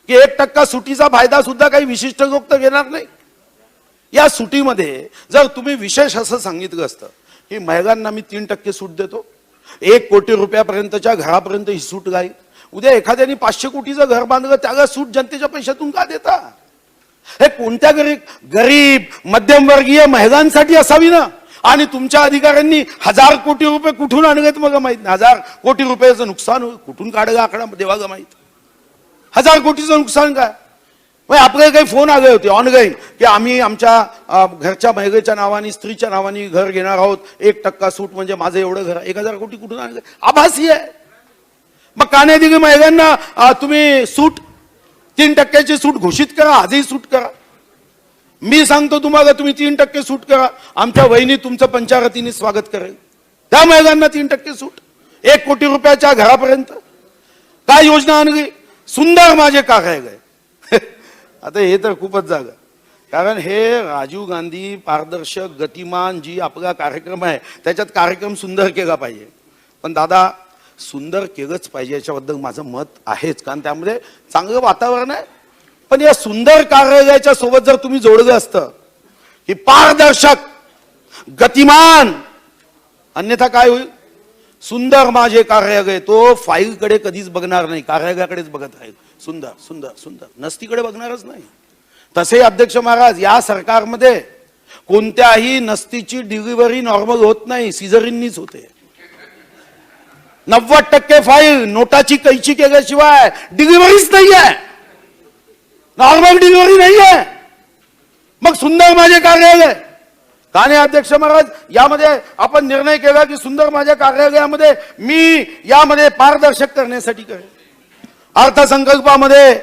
की 1% सुटीचा फायदा सुद्धा काही विशिष्ट लोक तर घेणार नाही. या सुटीमध्ये जर तुम्ही विशेष असं सांगितलं असतं की महिलांना मी 3% सूट देतो, 1 कोटी रुपयापर्यंतच्या घरापर्यंत ही सूट राहील. उद्या एखाद्याने 500 कोटीचं घर बांधलं त्याला सूट जनतेच्या पैशातून का देता? हे कोणत्या गरीब मध्यमवर्गीय महिलांसाठी असावी ना. आणि तुमच्या अधिकाऱ्यांनी 1,000 कोटी रुपये कुठून आणलेत मला माहित नाही. 1,000 कोटी रुपयाचं नुकसान कुठून काढलं आकडा देवाला माहित. 1,000 कोटीचं नुकसान काय? आपल्याला काही फोन आले होते ऑनलाईन की आम्ही आमच्या घरच्या महिलेच्या नावाने, स्त्रीच्या नावाने घर घेणार आहोत, 1% सूट म्हणजे माझं एवढं घर. 1,000 कोटी कुठून आणलं? आभासी आहे. मग का नाही दिली महिलांना तुम्ही सूट? 3%ची सूट घोषित करा, आजही सूट करा. मी सांगतो तुम्हाला तुम्ही 3% सूट करा, आमच्या वहिनी तुमचं पंचारतीने स्वागत करेल. त्या महिलांना 3% सूट 1 कोटी रुपयाच्या घरापर्यंत. काय योजना आणली? सुंदर माझे कार्यालय. आता हे तर खूपच जागा, कारण हे राजीव गांधी पारदर्शक गतिमान जी आपला कार्यक्रम आहे त्याच्यात कार्यक्रम सुंदर केला पाहिजे. पण दादा सुंदर केलंच पाहिजे याच्याबद्दल माझं मत आहेच, कारण त्यामध्ये चांगलं वातावरण आहे. पण या सुंदर कार्यालयाच्या सोबत जर तुम्ही जोडलं असतं की पारदर्शक गतिमान, अन्यथा काय होईल? सुंदर माझे कार्यालय, तो फाईलकडे कधीच बघणार नाही, कार्यालयाकडेच बघत राहील. सुंदर सुंदर सुंदर, नसतीकडे बघणारच नाही. तसे अध्यक्ष महाराज या सरकारमध्ये कोणत्याही नसतीची डिलिव्हरी नॉर्मल होत नाही, सिझरिननीच होते. 90% फाईल नोटाची कैची केल्याशिवाय डिलिव्हरीच नाही आहे, नॉर्मल डिलिव्हरी नाही आहे. मग सुंदर माझे कार्यालय का नाही? अध्यक्ष महाराज यामध्ये आपण निर्णय केला की सुंदर माझ्या कार्यालयामध्ये मी यामध्ये पारदर्शक करण्यासाठी करेन. अर्थसंकल्पामध्ये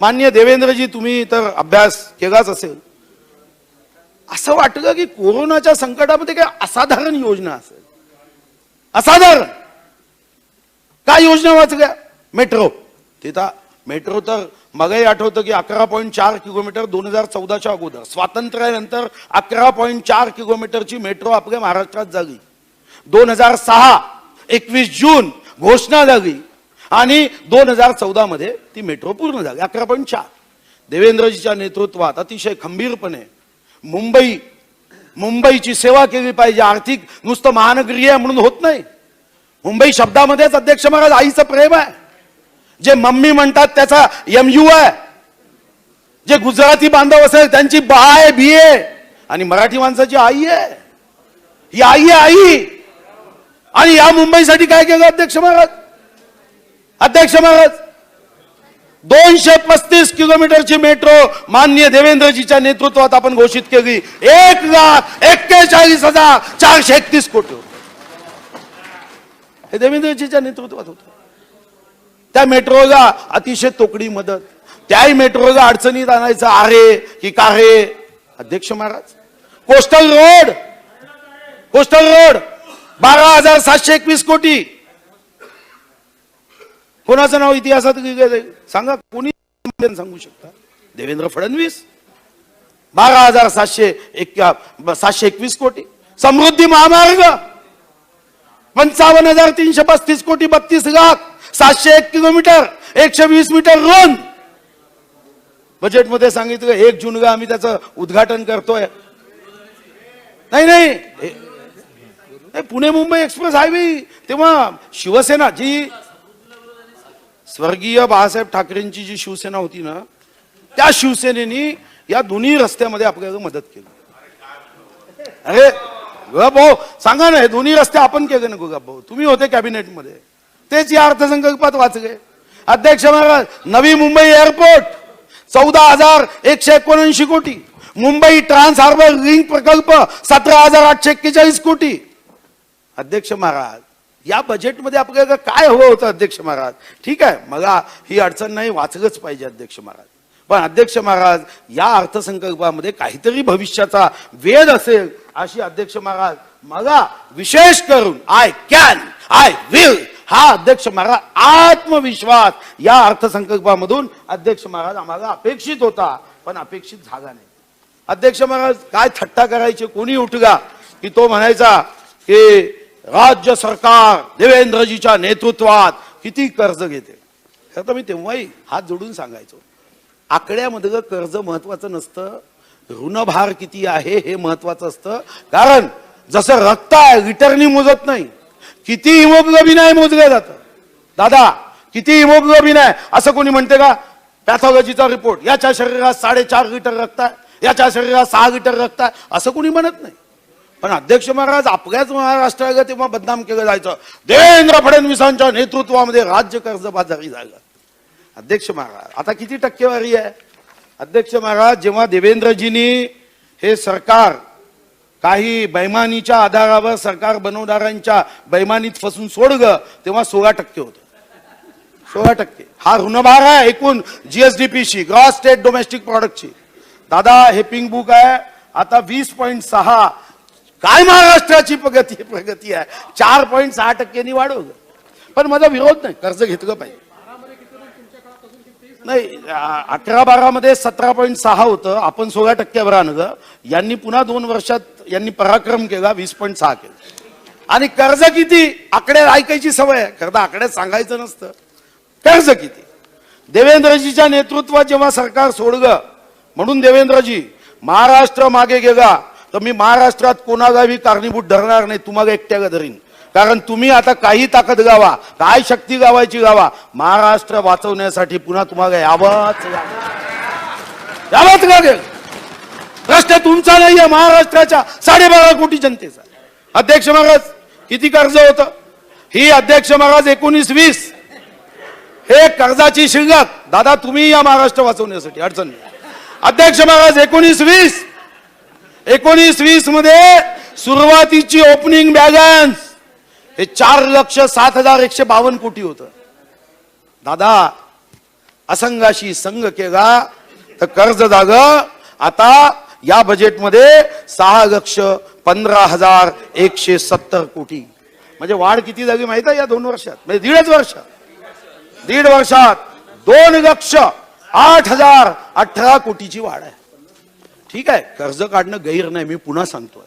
माननीय देवेंद्रजी तुम्ही तर अभ्यास केलाच असेल. असं वाटलं की कोरोनाच्या संकटामध्ये काय असाधारण योजना असेल. असाधारण काय योजना वाचल्या? मेट्रो. तिथं मेट्रो तर मगही आठवतं की 11.4 किलोमीटर 2014च्या अगोदर स्वातंत्र्यानंतर 11.4 किलोमीटरची मेट्रो आपल्या महाराष्ट्रात झाली. 2006 21 जून घोषणा झाली आणि 2014 मध्ये ती मेट्रो पूर्ण झाली 11.4. देवेंद्रजीच्या नेतृत्वात अतिशय खंबीरपणे मुंबईची सेवा केली पाहिजे. आर्थिक नुसतं महानगरी आहे म्हणून होत नाही. मुंबई शब्दामध्येच अध्यक्ष महाराज आईचं प्रेम आहे. जे मम्मी म्हणतात त्याचा MU आहे. जे गुजराती बांधव असेल त्यांची बा आहे, बी आहे, आणि मराठी माणसाची आई आहे. ही आई आहे, आई. आणि या मुंबईसाठी काय केलं अध्यक्ष महाराज? अध्यक्ष महाराज 235 किलोमीटरची मेट्रो माननीय देवेंद्रजीच्या नेतृत्वात आपण घोषित केली. 1,41,431 कोटी हे देवेंद्रजीच्या नेतृत्वात होतं. त्या मेट्रोला अतिशय तोकडी मदत. त्याही मेट्रोला अडचणीत आणायचं आहे की काय अध्यक्ष महाराज? कोस्टल रोड 12,721 कोटी. कोणाचं नाव इतिहासात सांगा, कोणी सांगू शकता? देवेंद्र फडणवीस. 12,721 कोटी. समृद्धी महामार्ग 55,335 कोटी, 32,701 किलोमीटर, 120 मीटर रोड. बजेटमध्ये सांगितलं 1 जूनला आम्ही त्याचं उद्घाटन करतोय. नाही, पुणे मुंबई एक्सप्रेस हायवे तेव्हा शिवसेना जी स्वर्गीय बाळासाहेब ठाकरेंची जी शिवसेना होती ना, त्या शिवसेनेनी या दोन्ही रस्त्यामध्ये आपल्याला मदत केली. अरे भाऊ सांगा ना, हे दोन्ही रस्ते आपण केले ना भाऊ? तुम्ही होते कॅबिनेटमध्ये, तेच या अर्थसंकल्पात वाचले. अध्यक्ष महाराज नवी मुंबई एअरपोर्ट 14,179 कोटी. मुंबई ट्रान्स हार्बर लिंक प्रकल्प 17,841 कोटी. अध्यक्ष महाराज या बजेटमध्ये आपल्याला काय हवं होतं अध्यक्ष महाराज? ठीक आहे, मला ही अडचण नाही, वाचलंच पाहिजे अध्यक्ष महाराज. पण अध्यक्ष महाराज या अर्थसंकल्पामध्ये काहीतरी भविष्याचा वेध असेल अशी अध्यक्ष महाराज मला विशेष करून आय विल हा अध्यक्ष महाराज आत्मविश्वास या अर्थसंकल्पामधून अध्यक्ष महाराज आम्हाला अपेक्षित होता, पण अपेक्षित झाला नाही. अध्यक्ष महाराज काय थट्टा करायचे, कोणी उठला की तो म्हणायचा की राज्य सरकार देवेंद्रजीच्या नेतृत्वात किती कर्ज घेते. तर मी तेव्हाही हात जोडून सांगायचो, आकड्यामध्ये कर्ज महत्वाचं नसतं, ऋणभार किती आहे हे महत्वाचं असतं. कारण जसं रक्त आहे लिटरनी मोजत नाही, किती हिमोग्लोबिन आहे मोजलं जातं. दादा किती हिमोग्लोबिन आहे असं कोणी म्हणते का? पॅथॉलॉजीचा रिपोर्ट, याच्या शरीरात 4.5 लिटर रक्त आहे, याच्या शरीरात 6 लिटर रक्त आहे असं कोणी म्हणत नाही. पण अध्यक्ष महाराज आपल्याच महाराष्ट्राला तेव्हा बदनाम केलं जायचं, देवेंद्र फडणवीसांच्या नेतृत्वामध्ये राज्य कर्जबाजारी झालं. अध्यक्ष महाराज आता किती टक्केवारी आहे? अध्यक्ष महाराज जेव्हा देवेंद्रजींनी हे सरकार काही बैमानीच्या आधारावर सरकार बनवणाऱ्यांच्या बैमानीत फसून सोडलं तेव्हा 16% होतं. 16% हा ऋणभार आहे एकूण GSDPशी, ग्रॉस स्टेट डोमेस्टिक प्रोडक्टची. दादा हे पिंक बुक आहे आता 20.6. काय महाराष्ट्राची प्रगती आहे? 4.6%नी वाढवलं. पण माझा विरोध नाही, कर्ज घेतलं पाहिजे. नाही 11-12 मध्ये 17.6 होतं, आपण 16%वर आणलं. यांनी पुन्हा 2 वर्षात यांनी पराक्रम केला, 20.6 केलं. आणि कर्ज किती? आकड्यात ऐकायची सवय आहे, कर्ज आकड्यात सांगायचं नसतं. कर्ज किती? देवेंद्रजीच्या नेतृत्वात जेव्हा सरकार सोडलं म्हणून देवेंद्रजी महाराष्ट्र मागे गेला, तर मी महाराष्ट्रात कोणालाही कारणीभूत धरणार नाही, तुम्हाला एकट्याला धरीन. कारण तुम्ही आता काही ताकद गावा, काय शक्ती गावायची गावा, महाराष्ट्र वाचवण्यासाठी पुन्हा तुम्हाला यावंच लागेल. प्रश्न तुमचा नाहीये, महाराष्ट्राच्या 12.5 कोटी जनतेचा. अध्यक्ष महाराज किती कर्ज होतं? ही अध्यक्ष महाराज 19-20 हे कर्जाची शिल्लक. दादा तुम्ही या महाराष्ट्र वाचवण्यासाठी अडचण नाही. अध्यक्ष महाराज 19-20 मध्ये सुरुवातीची ओपनिंग बॅलन्स हे 4,07,152 कोटी होतं. दादा असंघाशी संघ केला तर कर्ज झालं आता या बजेटमध्ये 6,15,170 कोटी. म्हणजे वाढ किती झाली माहिती आहे या 2 वर्षात? म्हणजे 1.5 वर्षात 2,08,018 कोटीची वाढ आहे. ठीक आहे, कर्ज काढणं गैर नाही, मी पुन्हा सांगतोय.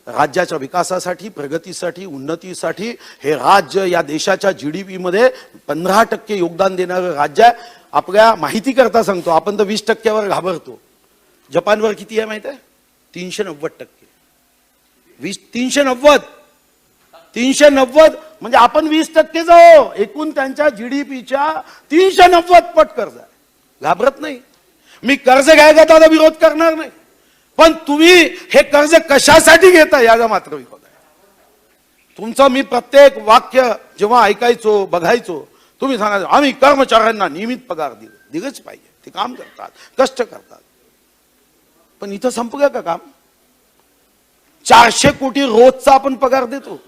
राज्याच्या विकासासाठी, प्रगतीसाठी, उन्नतीसाठी हे राज्य या देशाच्या GDP मध्ये 15% योगदान देणारं राज्य आहे. आपल्या माहिती करता सांगतो, आपण तर 20% घाबरतो. जपानवर किती आहे माहिती आहे? 390%. 390 म्हणजे आपण 20% जाऊ. एकूण त्यांच्या जीडीपीच्या 390 पट कर्ज आहे. घाबरत नाही. मी कर्ज घ्यायला तर विरोध करणार नाही, पण तुम्ही हे कर्ज कशासाठी घेता याचा मात्र विरोध आहे. तुमचं मी प्रत्येक वाक्य जेव्हा ऐकायचो बघायचो, तुम्ही सांगायचं आम्ही कर्मचाऱ्यांना नियमित पगार दिलंच पाहिजे, ते काम करतात, कष्ट करतात. पण इथं संपलं का काम? 400 कोटी रोजचा आपण पगार देतो.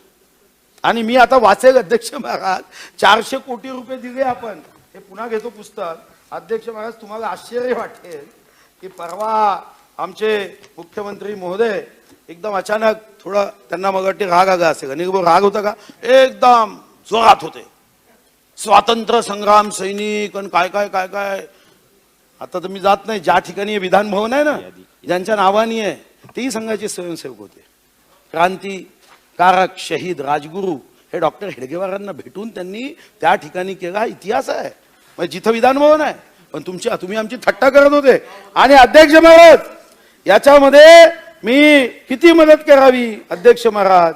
आणि मी आता वाचेल अध्यक्ष महाराज, 400 कोटी रुपये दिले आपण. हे पुन्हा घेतो पुस्तक. अध्यक्ष महाराज, तुम्हाला आश्चर्य वाटेल की परवा आमचे मुख्यमंत्री महोदय एकदम अचानक थोडं त्यांना मग वाटते राग आला असेल. आणि राग होता का? एकदम जोरात होते. स्वातंत्र्य संग्राम सैनिक आणि काय काय काय काय. आता तर मी जात नाही, ज्या ठिकाणी विधान भवन आहे ना, ज्यांच्या नावानी आहे तेही संघाचे स्वयंसेवक होते. क्रांतिकारक शहीद राजगुरू हे डॉक्टर हेडगेवारांना भेटून त्यांनी त्या ठिकाणी केला इतिहास आहे. म्हणजे जिथं विधान भवन आहे, पण तुम्ही आमची थट्टा करत होते. आणि अध्यक्ष महाराज, याच्यामध्ये मी किती मदत करावी अध्यक्ष महाराज,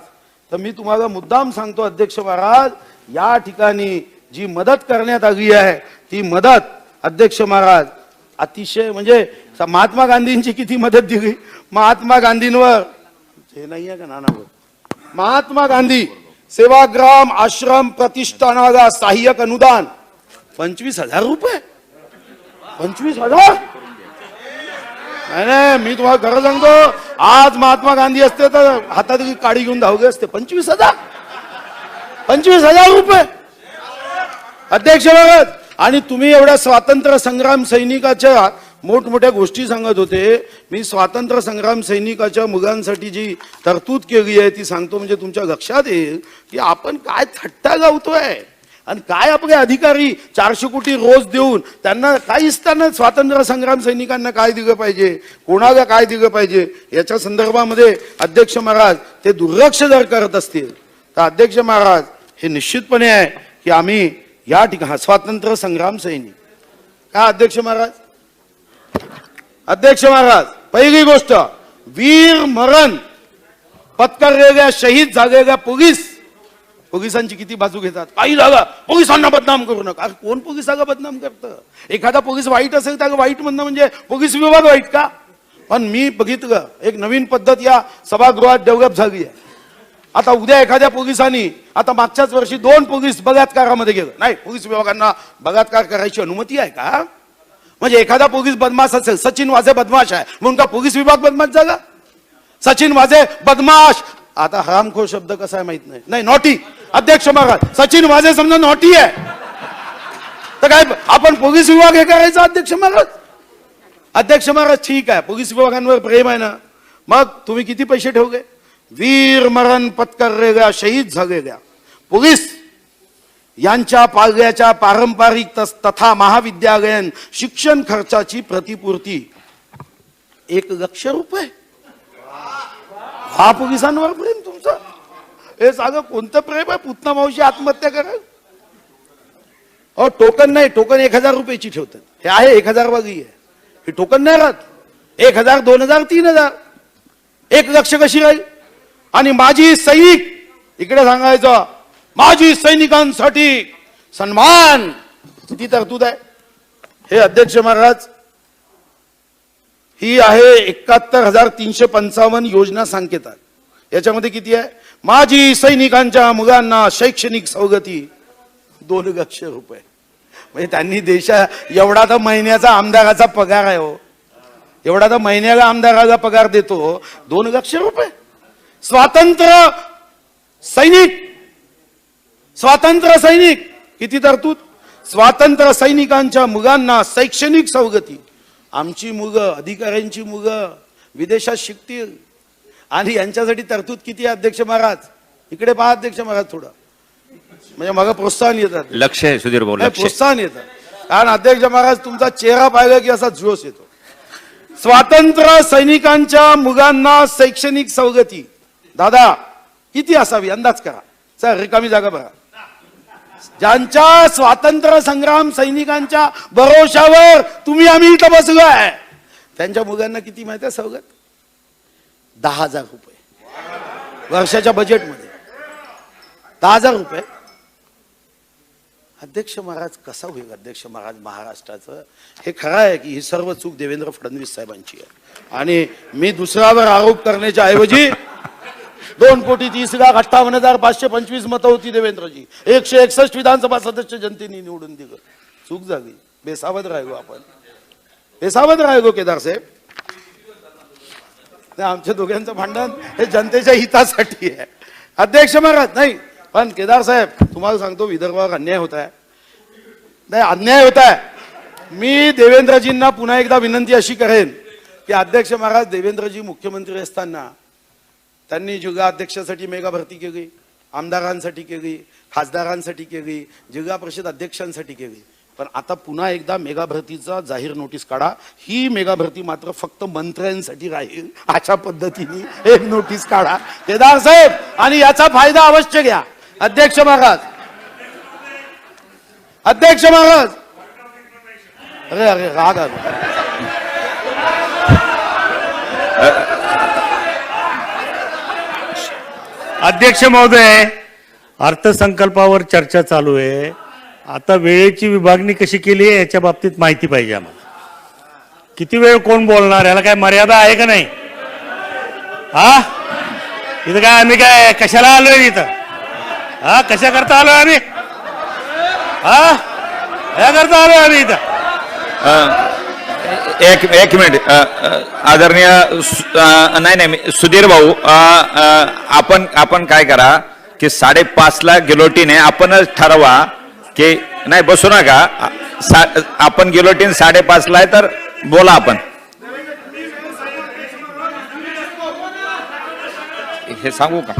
तर मी तुम्हाला मुद्दाम सांगतो अध्यक्ष महाराज, या ठिकाणी जी मदत करण्यात आली आहे ती मदत अध्यक्ष महाराज अतिशय, म्हणजे महात्मा गांधींची किती मदत दिली. महात्मा गांधींवर हे नाही आहे का नानावर, महात्मा गांधी सेवाग्राम आश्रम प्रतिष्ठानाला सहाय्यक अनुदान 25,000 रुपये. 25,000? नाही, मी तुम्हाला खरं सांगतो, आज महात्मा गांधी असते तर हातात काडी घेऊन धावले असते. 25,000? 25,000 रुपये अध्यक्ष महाराज. आणि तुम्ही एवढ्या स्वातंत्र्य संग्राम सैनिकाच्या मोठमोठ्या गोष्टी सांगत होते. मी स्वातंत्र्य संग्राम सैनिकाच्या मुलांसाठी जी तरतूद केली आहे ती सांगतो, म्हणजे तुमच्या लक्षात येईल की आपण काय थट्टा गावतोय. आणि काय आपले अधिकारी 400 कोटी रोज देऊन त्यांना काहीच, त्यांना स्वातंत्र्य संग्राम सैनिकांना काय दिलं पाहिजे, कोणाला काय दिलं पाहिजे, याच्या संदर्भामध्ये अध्यक्ष महाराज ते दुर्लक्ष जर करत असतील तर अध्यक्ष महाराज हे निश्चितपणे आहे की आम्ही या ठिकाणी स्वातंत्र्य संग्राम सैनिक का अध्यक्ष महाराज. अध्यक्ष महाराज, पहिली गोष्ट, वीर मरण पत्करलेल्या शहीद झालेल्या पोलिसांची किती बाजू घेतात. काही जागा पोलिसांना बदनाम करू नका. कोण पोलिसाला बदनाम करतं? एखादा पोलीस वाईट असेल त्याला वाईट म्हणणं म्हणजे पोलीस विभाग वाईट का? पण मी बघितलं एक नवीन पद्धत या सभागृहात डेव्हलप झाली आहे. आता उद्या एखाद्या पोलिसांनी, आता मागच्याच वर्षी 2 पोलीस बलात्कारामध्ये गेलं. नाही, पोलीस विभागांना बलात्कार करायची अनुमती आहे का? म्हणजे एखादा पोलीस बदमाश असेल, सचिन वाझे बदमाश आहे म्हणून का पोलीस विभाग बदमाश झाला? सचिन वाझे बदमाश, आता हरामखोर शब्द कसा आहे माहित नाही, नाही नॉटी. अध्यक्ष महाराज, सचिन वाझे समजा नॉटी आहे तर काय आपण पोलीस विभाग हे करायचं अध्यक्ष महाराज? अध्यक्ष महाराज, ठीक आहे, पोलीस विभागांवर प्रेम आहे ना, मग तुम्ही किती पैसे ठेवले? वीर मरण पत्करलेल्या शहीद झालेल्या पोलीस यांच्या पाल्याच्या पारंपरिक तथा महाविद्यालयीन शिक्षण खर्चाची प्रतिपूर्ती 1,00,000 रुपये. हा पोलिसांवर प्रेम तुमचं? हे सांगा कोणतं प्रेम आहे? पुतना मावशी आत्महत्या करा. टोकन नाही, टोकन 1,000 रुपयाची ठेवतात. हे आहे 1,000 वागी आहे, हे टोकन नाही राहत. 1,000, 2,000, 3,000, 1,00,000 कशी राहील? आणि माजी सैनिक, इकडे सांगायचं माजी सैनिकांसाठी सन्मान, किती तरतूद आहे? हे अध्यक्ष महाराज, ही आहे 71,355 योजना सांकेतात. याच्यामध्ये किती आहे? माजी सैनिकांच्या मुलांना शैक्षणिक सवलती 2,00,000 रुपये. म्हणजे त्यांनी एवढा तर महिन्याचा आमदाराचा पगार आहे हो, एवढा तर महिन्याला आमदाराचा पगार देतो, 2,00,000 रुपये. स्वातंत्र्य सैनिक किती तरतूद? स्वातंत्र्य सैनिकांच्या मुलांना शैक्षणिक सवलती. आमची मुलं, अधिकाऱ्यांची मुलं विदेशात शिकतील आणि यांच्यासाठी तरतूद किती आहे अध्यक्ष महाराज? इकडे पहा अध्यक्ष महाराज, थोडं म्हणजे मग प्रोत्साहन येतात. लक्ष आहे सुधीर भाऊ, प्रोत्साहन येतं. कारण अध्यक्ष महाराज तुमचा चेहरा पाहिला की असा जोश येतो. स्वातंत्र्य सैनिकांच्या मुलांना शैक्षणिक सवलती दादा किती असावी अंदाज करा. सर रिकामी जागा बघा. ज्यांच्या स्वातंत्र्य संग्राम सैनिकांच्या भरोशावर तुम्ही आम्ही इथं बसलोय, त्यांच्या मुलांना किती माहिती आहे सवलत? 10,000 रुपये वर्षाच्या बजेटमध्ये. 10,000 रुपये. अध्यक्ष महाराज कसा होईल अध्यक्ष महाराज महाराष्ट्राचं? हे खरं आहे की ही सर्व चूक देवेंद्र फडणवीस साहेबांची आहे आणि मी दुसऱ्यावर आरोप करण्याच्या ऐवजी 2,30,58,525 मतं होती देवेंद्रजी, 161 विधानसभा सदस्य जनतेने निवडून दिलं. चूक झाली. बेसावध राहिलो आपण, बेसावध राहिलो केदार साहेब. आमच्या दोघांचं भांडण हे जनतेच्या हितासाठी आहे अध्यक्ष महाराज. नाही पण केदार साहेब तुम्हाला सांगतो, विदर्भावर अन्याय होत आहे. नाही अन्याय होत आहे. मी देवेंद्रजींना पुन्हा एकदा विनंती अशी करेन की अध्यक्ष महाराज, देवेंद्रजी मुख्यमंत्री असताना त्यांनी जिल्हा अध्यक्षासाठी मेगा भरती केली, आमदारांसाठी केली, खासदारांसाठी केली, जिल्हा परिषद अध्यक्षांसाठी केली. पण आता पुन्हा एकदा मेगा भरतीचा जाहीर नोटीस काढा. ही मेगा भरती मात्र फक्त मंत्र्यांसाठी राहील अशा पद्धतीने एक नोटीस काढा केदार साहेब, आणि याचा फायदा अवश्य घ्या अध्यक्ष महाराज. अध्यक्ष महाराज, अरे अरे राग आला. अध्यक्ष महोदय, अर्थसंकल्पावर चर्चा चालू आहे. आता वेळेची विभागणी कशी केली आहे याच्या बाबतीत माहिती पाहिजे आम्हाला. किती वेळ कोण बोलणार, याला काय मर्यादा आहे का नाही? हा, इथं काय आम्ही काय कशाला आलोय इथं? हा, कशा करता आलोय आम्ही? हा, या करता आलोय आम्ही इथं? एक मिनिट आदरणीय नाही सुधीर भाऊ, आपण काय करा की 5:30ला गिलोटीन आहे, आपणच ठरवा की नाही बसू नका. आपण गिलोटीन 5:30ला आहे तर बोला. आपण हे सांगू का?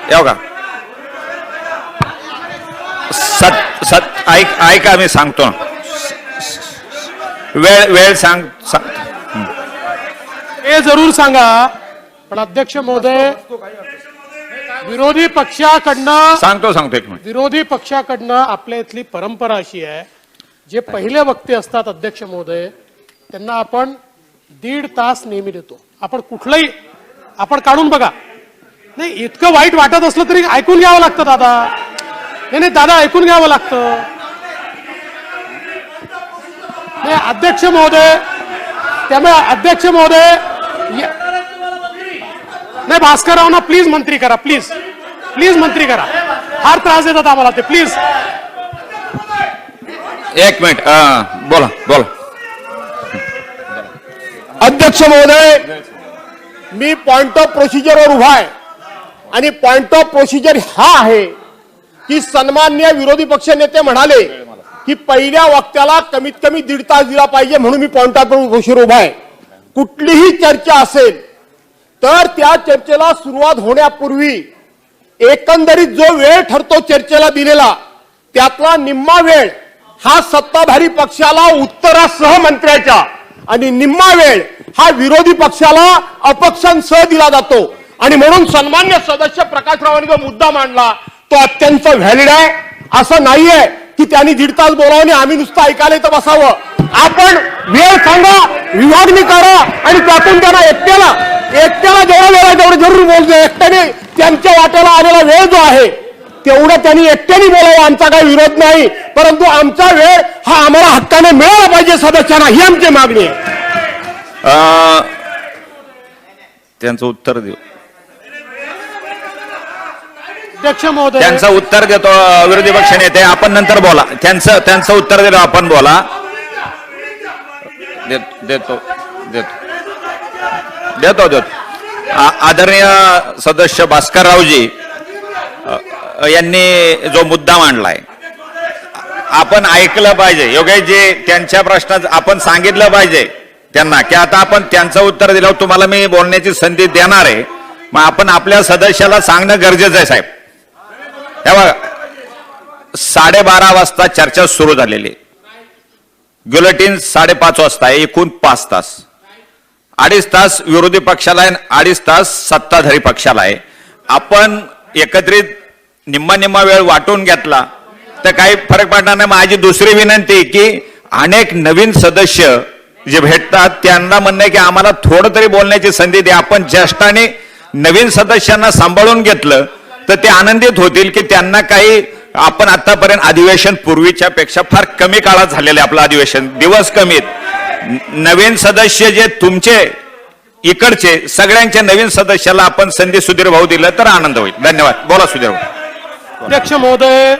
येऊ का? ऐका मी सांगतो ना. वेळ सांग. हे जरूर सांगा. पण अध्यक्ष महोदय, विरोधी पक्षाकडनं सांगतो एक मिनिट. विरोधी पक्षाकडनं आपल्या इथली परंपरा अशी आहे, जे पहिले वक्ते असतात अध्यक्ष महोदय त्यांना आपण 1.5 तास नेहमी देतो. आपण कुठलंही आपण काढून बघा. नाही इतकं वाईट वाटत असलं तरी ऐकून घ्यावं लागतं दादा. नाही दादा, ऐकून घ्यावं लागतं. नाही अध्यक्ष महोदय, त्यामुळे अध्यक्ष महोदय नाही भास्कररावना प्लीज मंत्री करा. प्लीज प्लीज मंत्री करा. फार त्रास देतात आम्हाला ते. प्लीज एक मिनिट बोला. अध्यक्ष महोदय, मी पॉइंट ऑफ प्रोसिजरवर उभा आहे आणि पॉइंट ऑफ प्रोसिजर हा आहे की सन्माननीय विरोधी पक्ष नेते म्हणाले की पहिल्या वक्त्याला कमीत कमी 1.5 तास दिला पाहिजे, म्हणून मी पॉइंट ऑफ प्रोसिजर उभा आहे. कुठलीही चर्चा असेल तर त्या चर्चेला सुरुवात होण्यापूर्वी एकंदरीत जो वेळ ठरतो चर्चेला दिलेला, त्यातला निम्मा वेळ हा सत्ताधारी पक्षाला उत्तरासह मंत्र्याच्या आणि निम्मा वेळ हा विरोधी पक्षाला अपक्षांसह दिला जातो. आणि म्हणून सन्मान्य सदस्य प्रकाशरावांनी जो मुद्दा मांडला तो अत्यंत व्हॅलिड आहे. असं नाहीये की त्यांनी 1.5 तास बोलावं आणि आम्ही नुसतं ऐकायला तर बसावं. आपण वेळ सांगा, विभागणी करा आणि त्यातून त्यांना एकट्याला जेवढा वेळ आहे तेवढं जरूर बोलतो. एकट्याने त्यांच्या वाट्याला आलेला वेळ जो आहे तेवढं त्यांनी एकट्याने बोलावं, आमचा काही विरोध नाही. परंतु आमचा वेळ हा आम्हाला हक्काने मिळाला पाहिजे सदस्यांना, ही आमची मागणी आहे. त्यांचं उत्तर देऊ. अध्यक्ष महोदय, त्यांचं उत्तर देतो विरोधी पक्ष नेते. आपण नंतर बोला. त्यांचं उत्तर दिलं आपण बोला. देतो. आदरणीय सदस्य भास्कररावजी यांनी जो मुद्दा मांडलाय आपण ऐकलं पाहिजे. योगेशजी, त्यांच्या प्रश्नात आपण सांगितलं पाहिजे त्यांना की आता आपण त्यांचं उत्तर दिलं, तुम्हाला मी बोलण्याची संधी देणार आहे. मग आपण आपल्या सदस्याला सांगणं गरजेचं आहे साहेब. हे बघा, 12:30 वाजता चर्चा सुरू झालेली. बुलेटिन 5:30 वाजता आहे. एकूण 5 तास. 2.5 तास विरोधी पक्षाला आहे, 2.5 तास सत्ताधारी पक्षाला आहे. आपण एकत्रित निम्मा निम्मा वेळ वाटून घेतला तर काही फरक पडणार नाही. माझी दुसरी विनंती की अनेक नवीन सदस्य जे भेटतात त्यांना म्हणणं आहे की आम्हाला थोडं तरी बोलण्याची संधी द्या. आपण ज्येष्ठाने नवीन सदस्यांना सांभाळून घेतलं तर ते आनंदित होतील की त्यांना काही आपण आतापर्यंत अधिवेशन पूर्वीच्या पेक्षा फार कमी काळात झालेले आपलं अधिवेशन दिवस कमीत नवीन सदस्य जे तुमचे इकडचे सगळ्यांच्या नवीन सदस्याला आपण संधी सुधीर भाऊ दिलं तर आनंद होईल. धन्यवाद. बोला सुधीर भाऊ. अध्यक्ष महोदय,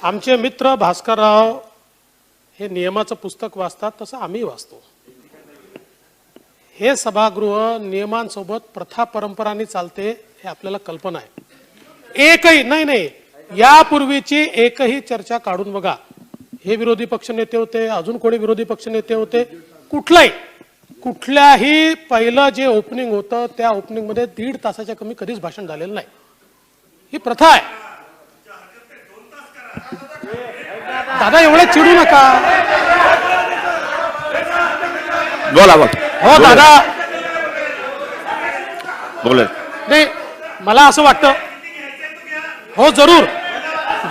आमचे मित्र भास्करराव हे नियमाचं पुस्तक वाचतात तसं आम्ही वाचतो. हे सभागृह नियमांसोबत प्रथा परंपरांनी चालते हे आपल्याला कल्पना आहे. एकही नाही यापूर्वीची एकही चर्चा काढून बघा. हे विरोधी पक्ष नेते होते, अजून कोणी विरोधी पक्ष नेते होते, कुठल्याही पहिलं जे ओपनिंग होतं त्या ओपनिंग मध्ये 1.5 तासाच्या कमी कधीच भाषण झालेलं नाही. ही प्रथा आहे. दादा एवढे चिडू नका. बोला बोला. हो दादा, बोला. नाही मला असं वाटतं. हो जरूर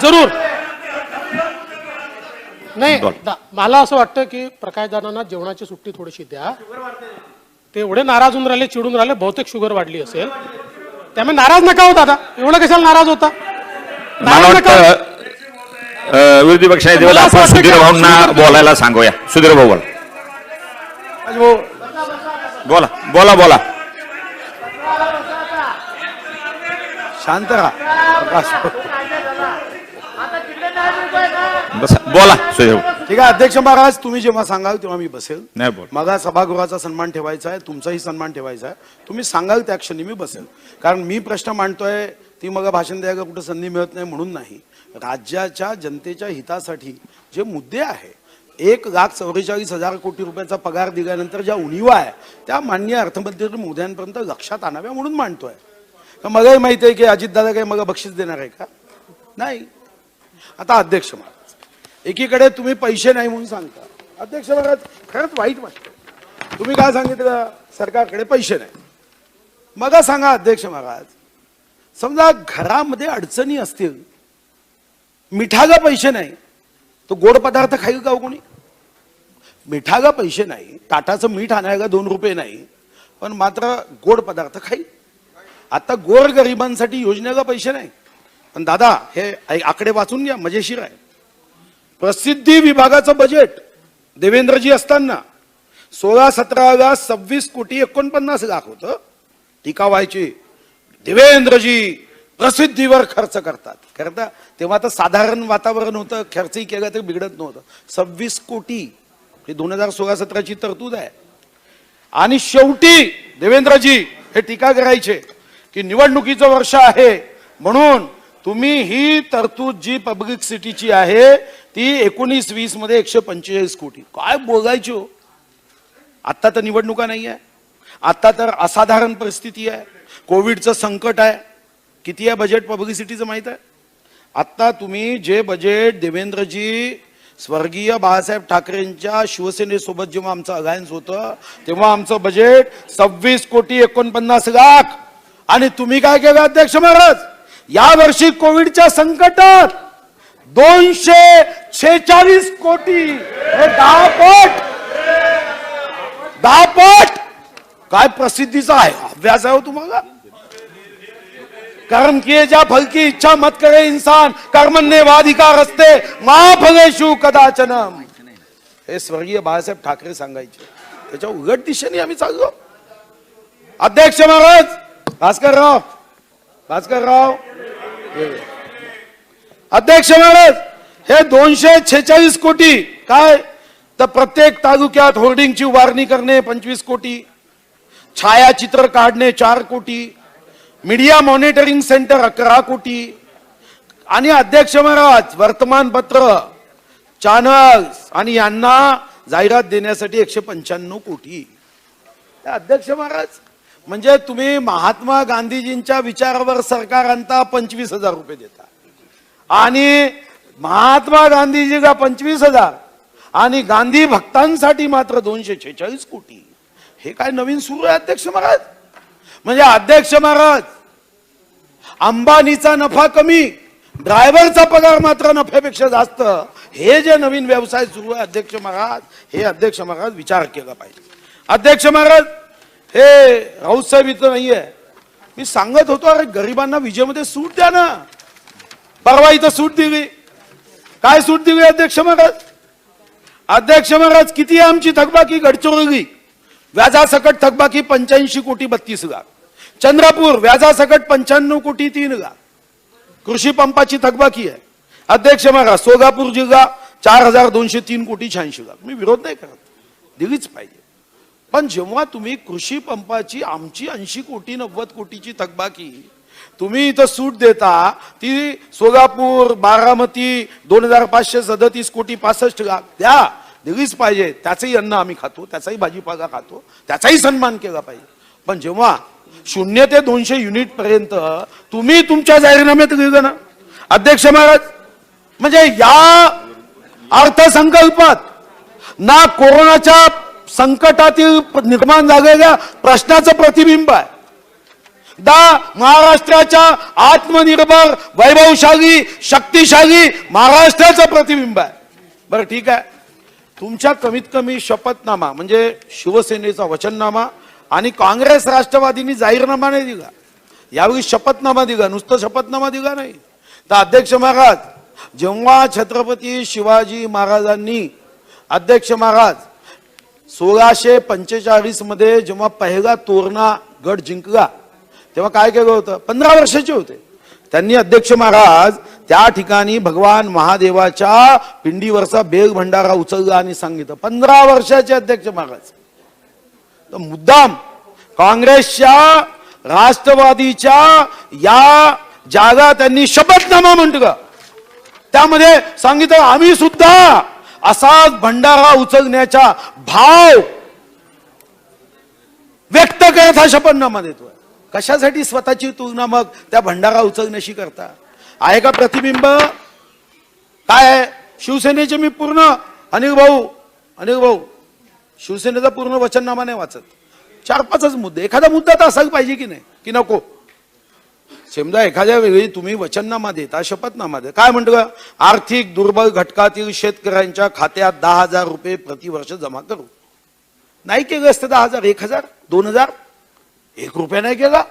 जरूर. नाही मला असं वाटतं की प्रकाशदादांना जेवणाची सुट्टी थोडीशी द्या. ते एवढे नाराज होऊन राहिले, चिडून राहिले, बहुतेक शुगर वाढली असेल. त्यामुळे नाराज नका हो दादा. एवढं कशाला नाराज होता? मला नाराज नका. वाटतं विरोधी पक्षाने मला असं आपण वाटतं सुधीर की भाऊंना बोलायला सांगूया. सुधीर भाऊ बोला. बोला बोला बोला. शांत राहा. बसा बोला सुधीर भाऊ. ठीक आहे अध्यक्ष महाराज, तुम्ही जेव्हा सांगाल तेव्हा मी बसेल. नाही बोल. मला सभागृहाचा सन्मान ठेवायचा आहे, तुमचाही सन्मान ठेवायचा आहे. तुम्ही सांगाल त्या क्षणी मी बसेल. कारण मी प्रश्न मांडतोय ती मग भाषण द्यायला कुठं संधी मिळत नाही म्हणून नाही. राज्याच्या जनतेच्या हितासाठी जे मुद्दे आहे, 1,44,000 कोटी रुपयाचा पगार दिल्यानंतर ज्या उणीवा आहे त्या माननीय अर्थमंत्री मोदयांपर्यंत लक्षात आणाव्या म्हणून मांडतोय. मलाही माहिती आहे की अजितदादा काही मग बक्षीस देणार आहे का? नाही. आता अध्यक्ष महाराज, एकीकडे तुम्ही पैसे नाही म्हणून सांगता. अध्यक्ष महाराज खरंच वाईट वाटतं. तुम्ही काय सांगितलं? सरकारकडे पैसे नाही. मग सांगा अध्यक्ष महाराज, समजा घरामध्ये अडचणी असतील, मिठागा पैसे नाही तो गोड पदार्थ खाईल का हो कोणी? मिठागा पैसे नाही, ताटाचं मीठ आणायला 2 रुपये नाही, पण मात्र गोड पदार्थ खाईल. आता गोर गरिबांसाठी योजनेला पैसे नाही. पण दादा हे आकडे वाचून घ्या, मजेशीर आहे. प्रसिद्धी विभागाचं बजेट देवेंद्रजी असताना 16-17 26 कोटी 49 लाख होतं. टीका व्हायची, देवेंद्रजी प्रसिद्धीवर खर्च करता तेव्हा तर साधारण वातावरण होतं, खर्चही केला तर बिघडत नव्हतं. 26 कोटी हे 2016-17ची तरतूद आहे. आणि शेवटी देवेंद्रजी हे टीका करायचे की निवडणुकीचं वर्ष आहे म्हणून तुम्ही ही तरतूद जी पब्लिक सिटीची आहे ती 19-20 मध्ये 145 कोटी. काय बोलायची हो? आता तर निवडणुका नाही आहे, आता तर असाधारण परिस्थिती आहे, कोविडचं संकट आहे. किती आहे बजेट पब्लिसिटीचं माहित आहे? आता तुम्ही जे बजेट देवेंद्रजी स्वर्गीय बाळासाहेब ठाकरेंच्या शिवसेनेसोबत जेव्हा आमचं अलायन्स होतं तेव्हा आमचं बजेट 26 कोटी 49 लाख. आणि तुम्ही काय केलं अध्यक्ष महाराज? या वर्षी कोविडच्या संकटात 246 कोटी, हे 10 पट. काय प्रसिद्धीचा आहे अभ्यास आहे हो तुम्हाला? कर्म किए जा फल की इच्छा मत करे इंसान, कर्मण्येवाधिकार असते महाफलेषु कदाचनम. हे स्वर्गीय बाळासाहेब ठाकरे सांगायचे. त्याच्या उलट दिशेने आम्ही चाललो. अध्यक्ष महाराज, भास्करराव अध्यक्ष महाराज, हे 246 कोटी काय तर प्रत्येक तालुक्यात होर्डिंगची उभारणी करणे 25 कोटी, छायाचित्र काढणे 4 कोटी, मीडिया मॉनिटरिंग सेंटर 11 कोटी, आणि अध्यक्ष महाराज वर्तमानपत्र, चॅनल्स आणि यांना जाहिरात देण्यासाठी 195 कोटी. अध्यक्ष महाराज, म्हणजे तुम्ही महात्मा गांधीजींच्या विचारावर सरकार आणता 25,000 रुपये देता, आणि महात्मा गांधीजीला 25,000 आणि गांधी भक्तांसाठी मात्र 246 कोटी. हे काय नवीन सुरू आहे अध्यक्ष महाराज? म्हणजे अध्यक्ष महाराज, अंबानीचा नफा कमी, ड्रायव्हरचा पगार मात्र नफ्यापेक्षा जास्त, हे जे नवीन व्यवसाय सुरू आहे अध्यक्ष महाराज, हे अध्यक्ष महाराज विचार केला पाहिजे. अध्यक्ष महाराज, हे राऊत साहेब इथं नाहीये, मी सांगत होतो अरे गरिबांना विजेमध्ये सूट द्या ना. परवा इथं सूट दिली, काय सूट दिली अध्यक्ष महाराज? अध्यक्ष महाराज, किती आहे आमची थकबाकी? गडचिरोली व्याजासकट थकबाकी 85 कोटी 32 लाख, चंद्रपूर व्याजासकट 95 कोटी 3 लाख कृषी पंपाची थकबाकी आहे. अध्यक्ष महाराज, सोलापूर जिल्हा 4203 कोटी 86 लाख. मी विरोध नाही करत, दिलीच पाहिजे. पण जेव्हा तुम्ही कृषी पंपाची आमची 80 कोटी 90 कोटीची थकबाकी तुम्ही इथं सूट देता, ती सोलापूर बारामती 2537 कोटी 65 लाख द्या, दिलीच पाहिजे. त्याचंही अन्न आम्ही खातो, त्याचाही भाजीपाला खातो, त्याचाही सन्मान केला पाहिजे. पण जेव्हा 0 ते 200 युनिट पर्यंत तुम्ही तुमच्या जाहीरनाम्यात लिहिलं ना अध्यक्ष महाराज, म्हणजे या अर्थसंकल्पात ना कोरोनाच्या संकटातील निर्माण झालेल्या प्रश्नाचं प्रतिबिंब आहे, महाराष्ट्राच्या आत्मनिर्भर वैभवशाली शक्तिशाली महाराष्ट्राचं प्रतिबिंब आहे. बरं ठीक आहे, तुमच्या कमीत कमी शपथनामा म्हणजे शिवसेनेचा वचननामा आणि काँग्रेस राष्ट्रवादींनी जाहीरनामा नाही दिला, यावेळी शपथनामा दिला, नुसतं शपथनामा दिला नाही. तर अध्यक्ष महाराज, जेव्हा छत्रपती शिवाजी महाराजांनी अध्यक्ष महाराज 1645 मध्ये जेव्हा पहिला तोरणा गड जिंकला तेव्हा काय केलं होतं? 15 वर्षाचे होते त्यांनी. अध्यक्ष महाराज त्या ठिकाणी भगवान महादेवाच्या पिंडीवरचा बेल भंडारा उचलला आणि सांगितलं 15 वर्षाचे अध्यक्ष महाराज. तर मुद्दाम काँग्रेसच्या राष्ट्रवादीच्या या जागा त्यांनी शपथनामा म्हटलं, त्यामध्ये सांगितलं आम्ही सुद्धा असाच भंडारा उचलण्याचा भाव व्यक्त करत हा शपथनामा देतोय. कशासाठी स्वतःची तुलना मग त्या भंडारा उचलण्याशी करता? आहे का प्रतिबिंब? काय आहे? शिवसेनेचे मी पूर्ण अनिल भाऊ शिवसेनेचा पूर्ण वचननामा नाही वाचत, 4-5च मुद्दे. एखादा मुद्दा तर असाच पाहिजे की नाही, की नको? समजा एखाद्या वेळी तुम्ही वचननामा देता, शपथनामा देता, काय म्हणतं? आर्थिक दुर्बल घटकातील शेतकऱ्यांच्या खात्यात 10,000 रुपये प्रतिवर्ष जमा करू. नाही केलं असतं 10,000, 1,000, 2,000, 1 रुपया नाही केला.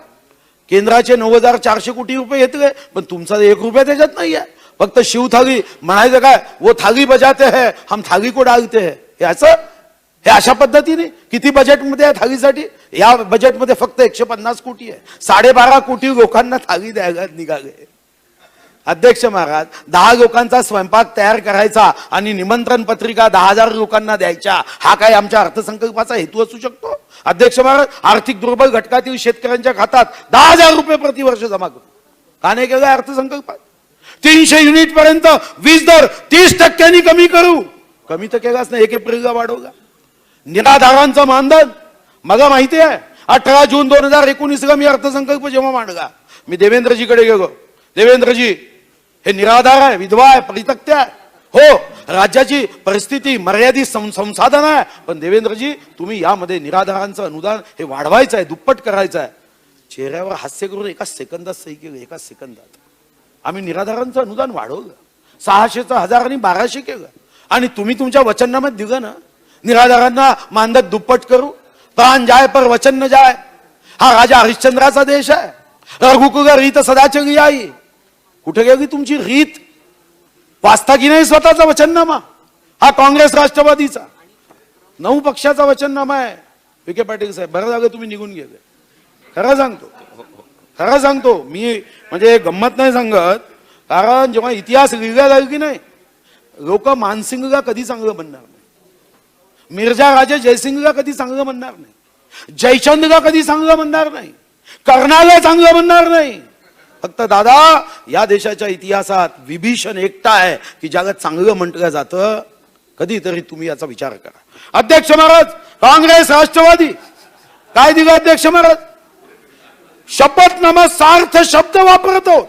केंद्राचे 9,400 कोटी रुपये घेतले, पण तुमचा 1 रुपया त्याच्यात नाही आहे. फक्त शिवथाली म्हणायचं काय, वो थाली बजाते हैं हम थाली को डालते हैं, हे अशा पद्धतीने. किती बजेटमध्ये आहे थालीसाठी? या बजेटमध्ये फक्त 150 कोटी आहे. 12.5 कोटी लोकांना थाली द्यायला निघाले. अध्यक्ष महाराज, 10 लोकांचा स्वयंपाक तयार करायचा आणि निमंत्रण पत्रिका 10,000 लोकांना द्यायच्या, हा काय आमच्या अर्थसंकल्पाचा हेतू असू शकतो? अध्यक्ष महाराज, आर्थिक दुर्बल घटकातील शेतकऱ्यांच्या खात्यात 10,000 रुपये प्रतिवर्ष जमा करू, का नाही केलं अर्थसंकल्पात? 300 युनिट पर्यंत वीज दर 30% कमी करू, कमी तर केलाच नाही, 1 एप्रिलला वाढवला. निराधारांचं मानधन मला माहिती आहे, 18 जून 2019ला मी अर्थसंकल्प जेव्हा मांडला, मी देवेंद्रजीकडे गेलो. देवेंद्रजी, हे निराधार आहे, विधवा आहे, परित्यक्त्या आहे. हो, राज्याची परिस्थिती मर्यादित संसाधन आहे, पण देवेंद्रजी तुम्ही यामध्ये निराधारांचं अनुदान हे वाढवायचं आहे, दुप्पट करायचं आहे. चेहऱ्यावर हास्य करून 1 सेकंदात सही केलं. 1 सेकंदात आम्ही निराधारांचं अनुदान वाढवलं, 600चं 1000 आणि 1200 केलं. आणि तुम्ही तुमच्या वचननाम्यात दिलं ना, निराधारांना मानधन दुप्पट करू, प्राण जाय पर वचन न जाय. हा राजा हरिश्चंद्राचा देश आहे. रघुकुल रीत सदा चली आई. कुठे गेली तुमची रीत? वाचता की नाही स्वतःचा वचननामा? हा काँग्रेस राष्ट्रवादीचा 9 पक्षाचा वचननामा आहे. विखे पाटील साहेब, बरं झालं तुम्ही निघून गेले. खरं सांगतो मी, म्हणजे गंमत नाही सांगत, कारण जेव्हा इतिहास लिहिला जाईल की नाही, लोक मानसिंगला कधी चांगलं म्हणणार नाही, मिर्झा राजे जयसिंगला कधी चांगलं म्हणणार नाही, जयचंदला कधी चांगलं म्हणणार नाही, कर्णाला चांगलं म्हणणार नाही. फक्त दादा, या देशाच्या इतिहासात विभीषण एकटा आहे की ज्याला चांगलं म्हटलं जातं. कधीतरी तुम्ही याचा विचार करा. अध्यक्ष महाराज, काँग्रेस राष्ट्रवादी काय दिलं अध्यक्ष महाराज? शपथनामा सार्थ शब्द वापरत आहोत.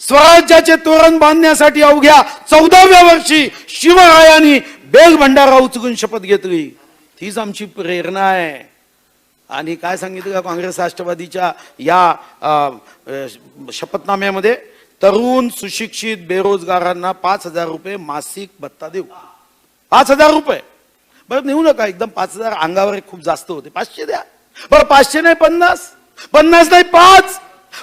स्वराज्याचे तोरण बांधण्यासाठी अवघ्या 14व्या वर्षी शिवरायांनी बेल भंडारा उचलून शपथ घेतली. तीच आमची प्रेरणा आहे. आणि काय सांगितलं का काँग्रेस राष्ट्रवादीच्या या शपथनाम्यामध्ये, तरुण सुशिक्षित बेरोजगारांना 5,000 रुपये मासिक भत्ता देऊ. 5,000 रुपये. बरं नेऊ नका एकदम 5,000 अंगावर खूप जास्त होते, 500 द्या. बरं 500 नाही 50, 50 नाही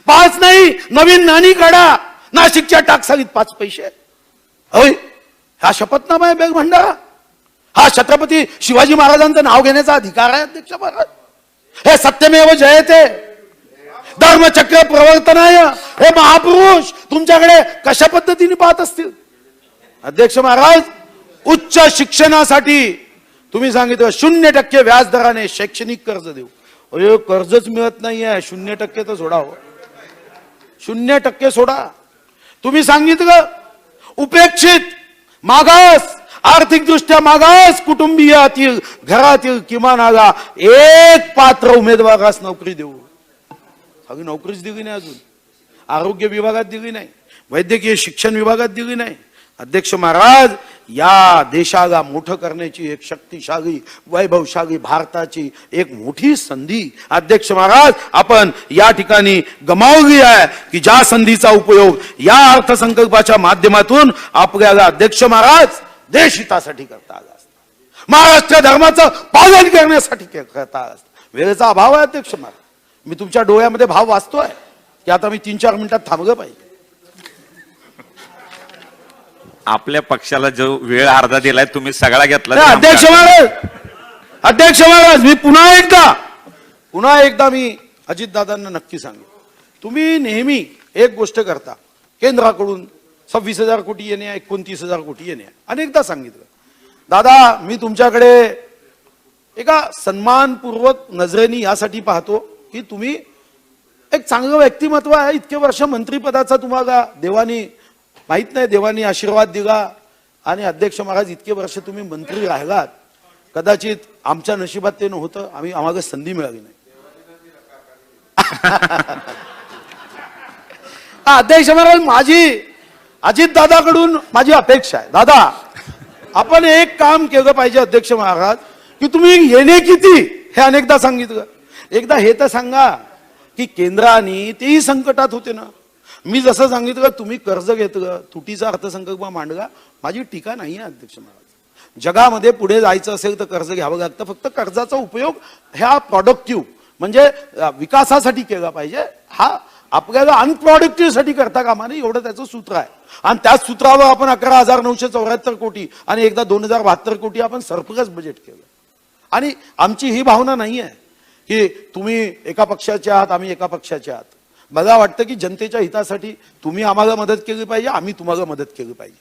5 नाही, नवीन नाणी काढा. नाशिकच्या टाकसालीत 5 पैसे. होय, हा शपथनामा आहे बेग भंडारा. हा छत्रपती शिवाजी महाराजांचं नाव घेण्याचा अधिकार आहे अध्यक्ष महाराज. हे सत्यमेव जयते, धर्मचक्र प्रवर्तनाय, हे महापुरुष तुमच्याकडे कशा पद्धतीने पाहत असतील. अध्यक्ष महाराज, उच्च शिक्षणासाठी तुम्ही सांगितलं 0% व्याज दराने शैक्षणिक कर्ज देऊ. अरे कर्जच मिळत नाहीये, 0% तर सोडा हो, 0% सोडा. तुम्ही सांगितलं उपेक्षित, मागास, आर्थिकदृष्ट्या मागास कुटुंबीयातील घरातील किमान आगा एक पात्र उमेदवारास नोकरी देऊ. अगदी नोकरीच दिली नाही अजून, आरोग्य विभागात दिली नाही, वैद्यकीय शिक्षण विभागात दिली नाही. अध्यक्ष महाराज, या देशाला मोठं करण्याची एक शक्तिशाली वैभवशाली भारताची एक मोठी संधी अध्यक्ष महाराज आपण या ठिकाणी गमावली आहे, की ज्या संधीचा उपयोग या अर्थसंकल्पाच्या माध्यमातून आपल्याला अध्यक्ष महाराज देशहितासाठी करता आला असता, महाराष्ट्र धर्माचं पालन करण्यासाठी करता आला असता. वेळेचा अभाव आहे अध्यक्ष महाराज. मी तुमच्या डोळ्यामध्ये भाव वाचतोय की आता मी 3-4 मिनिटात थांबलं पाहिजे. आपल्या पक्षाला जो वेळ अर्धा दिलाय तुम्ही सगळा घेतला. अध्यक्ष महाराज, मी पुन्हा एकदा मी अजितदादांना नक्की सांगेन, तुम्ही नेहमी एक गोष्ट करता, केंद्राकडून 26,000 कोटी येणे, 29,000 कोटी येणे. अनेकदा सांगितलं दादा, मी तुमच्याकडे एका सन्मानपूर्वक नजरेने यासाठी पाहतो की तुम्ही एक चांगलं व्यक्तिमत्व आहे. इतके वर्ष मंत्रिपदाचा तुम्हाला देवानी माहित नाही, देवानी आशीर्वाद दिला आणि अध्यक्ष महाराज इतके वर्ष तुम्ही मंत्री राहिलात. कदाचित आमच्या नशिबात ते नव्हतं, आम्हाला संधी मिळाली नाही. अध्यक्ष महाराज, माझी अजितदादाकडून माझी अपेक्षा आहे, दादा आपण एक काम केलं पाहिजे अध्यक्ष महाराज, की तुम्ही येणे किती हे अनेकदा सांगितलं. एकदा हे तर सांगा की केंद्राने तेही संकटात होते ना. मी जसं सांगितलं तुम्ही कर्ज घेतलं, तुटीचा अर्थसंकल्प मांडला, माझी टीका नाही आहे अध्यक्ष महाराज. जगामध्ये पुढे जायचं असेल तर कर्ज घ्यावं लागतं. फक्त कर्जाचा उपयोग ह्या प्रोडक्टिव्ह म्हणजे विकासासाठी केला पाहिजे. हा आपल्याला अनप्रोडक्टिव्ह साठी करता कामा नये, एवढं त्याचं सूत्र आहे. आणि त्याच सूत्रावर आपण 11,974 कोटी आणि एकदा 2,072 कोटी आपण सरप्लस बजेट केलं. आणि आमची ही भावना नाही आहे की तुम्ही एका पक्षाचे आहात, आम्ही एका पक्षाचे आहात. मला वाटतं की जनतेच्या हितासाठी तुम्ही आम्हाला मदत केली पाहिजे, आम्ही तुम्हाला मदत केली पाहिजे.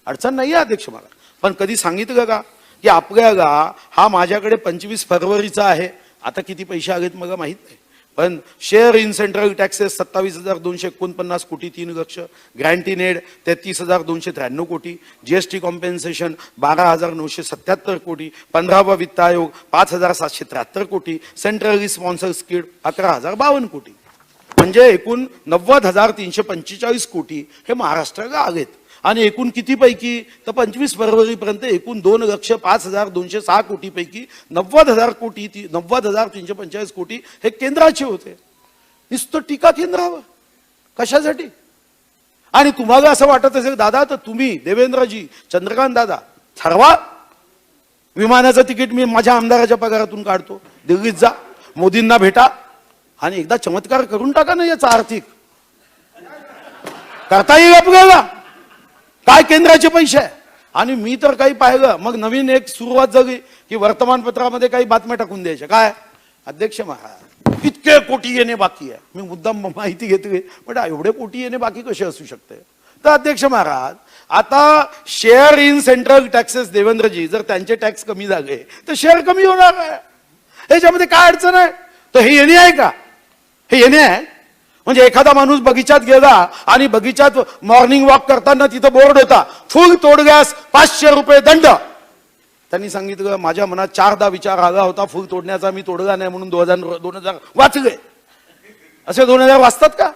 अडचण नाही आहे अध्यक्ष मला. पण कधी सांगितलं का की आपल्याला हा माझ्याकडे 25 फरवरीचा आहे, आता किती पैसे आलेत मला माहित नाही, पण शेअर इन सेंट्रल टॅक्सेस 27,249 कोटी 3 लक्ष, ग्रँट इन एड 33,293 कोटी, जीएसटी कॉम्पेन्सेशन 12,977 कोटी, 15वा वित्त आयोग 5,773 कोटी, सेंट्रली स्पॉन्सर स्कीड 11,052 कोटी, म्हणजे एकूण 90,345 कोटी हे महाराष्ट्राला आलेत. आणि एकूण किती पैकी तर 25 फरवरी पर्यंत एकूण 2,05,206 कोटी पैकी 90,345 कोटी हे केंद्राचे होते. नुसतं टीका केंद्रावर कशासाठी? आणि तुम्हाला असं वाटत असेल दादा तर तुम्ही देवेंद्रजी, चंद्रकांत दादा ठरवा, विमानाचं तिकीट मी माझ्या आमदाराच्या पगारातून काढतो, दिल्लीत जा, मोदींना भेटा आणि एकदा चमत्कार करून टाका ना. याचा आर्थिक करता येईल आपल्याला. काय केंद्राचे पैसे आहे. आणि मी तर काही पाहिलं, मग नवीन एक सुरुवात झाली की वर्तमानपत्रामध्ये काही बातम्या टाकून द्यायच्या. काय अध्यक्ष महाराज इतके कोटी येणे बाकी आहे. मी मुद्दाम माहिती घेतली, पण एवढे कोटी येणे बाकी कसे असू शकते. तर अध्यक्ष महाराज आता शेअर इन सेंट्रल टॅक्सेस देवेंद्रजी, जर त्यांचे टॅक्स कमी झाले तर शेअर कमी होणार आहे. याच्यामध्ये काय अडचण आहे? तर हे येणे आहे का? हे येणे आहे म्हणजे एखादा माणूस बगीचात गेला आणि बगीचात मॉर्निंग वॉक करताना तिथं बोर्ड होता, फुल तोडल्यास 500 रुपये दंड. त्यांनी सांगितलं माझ्या मनात 4दा विचार आला होता फुल तोडण्याचा, मी तोडला नाही म्हणून 2000 वाचले. असे 2000 वाचतात का?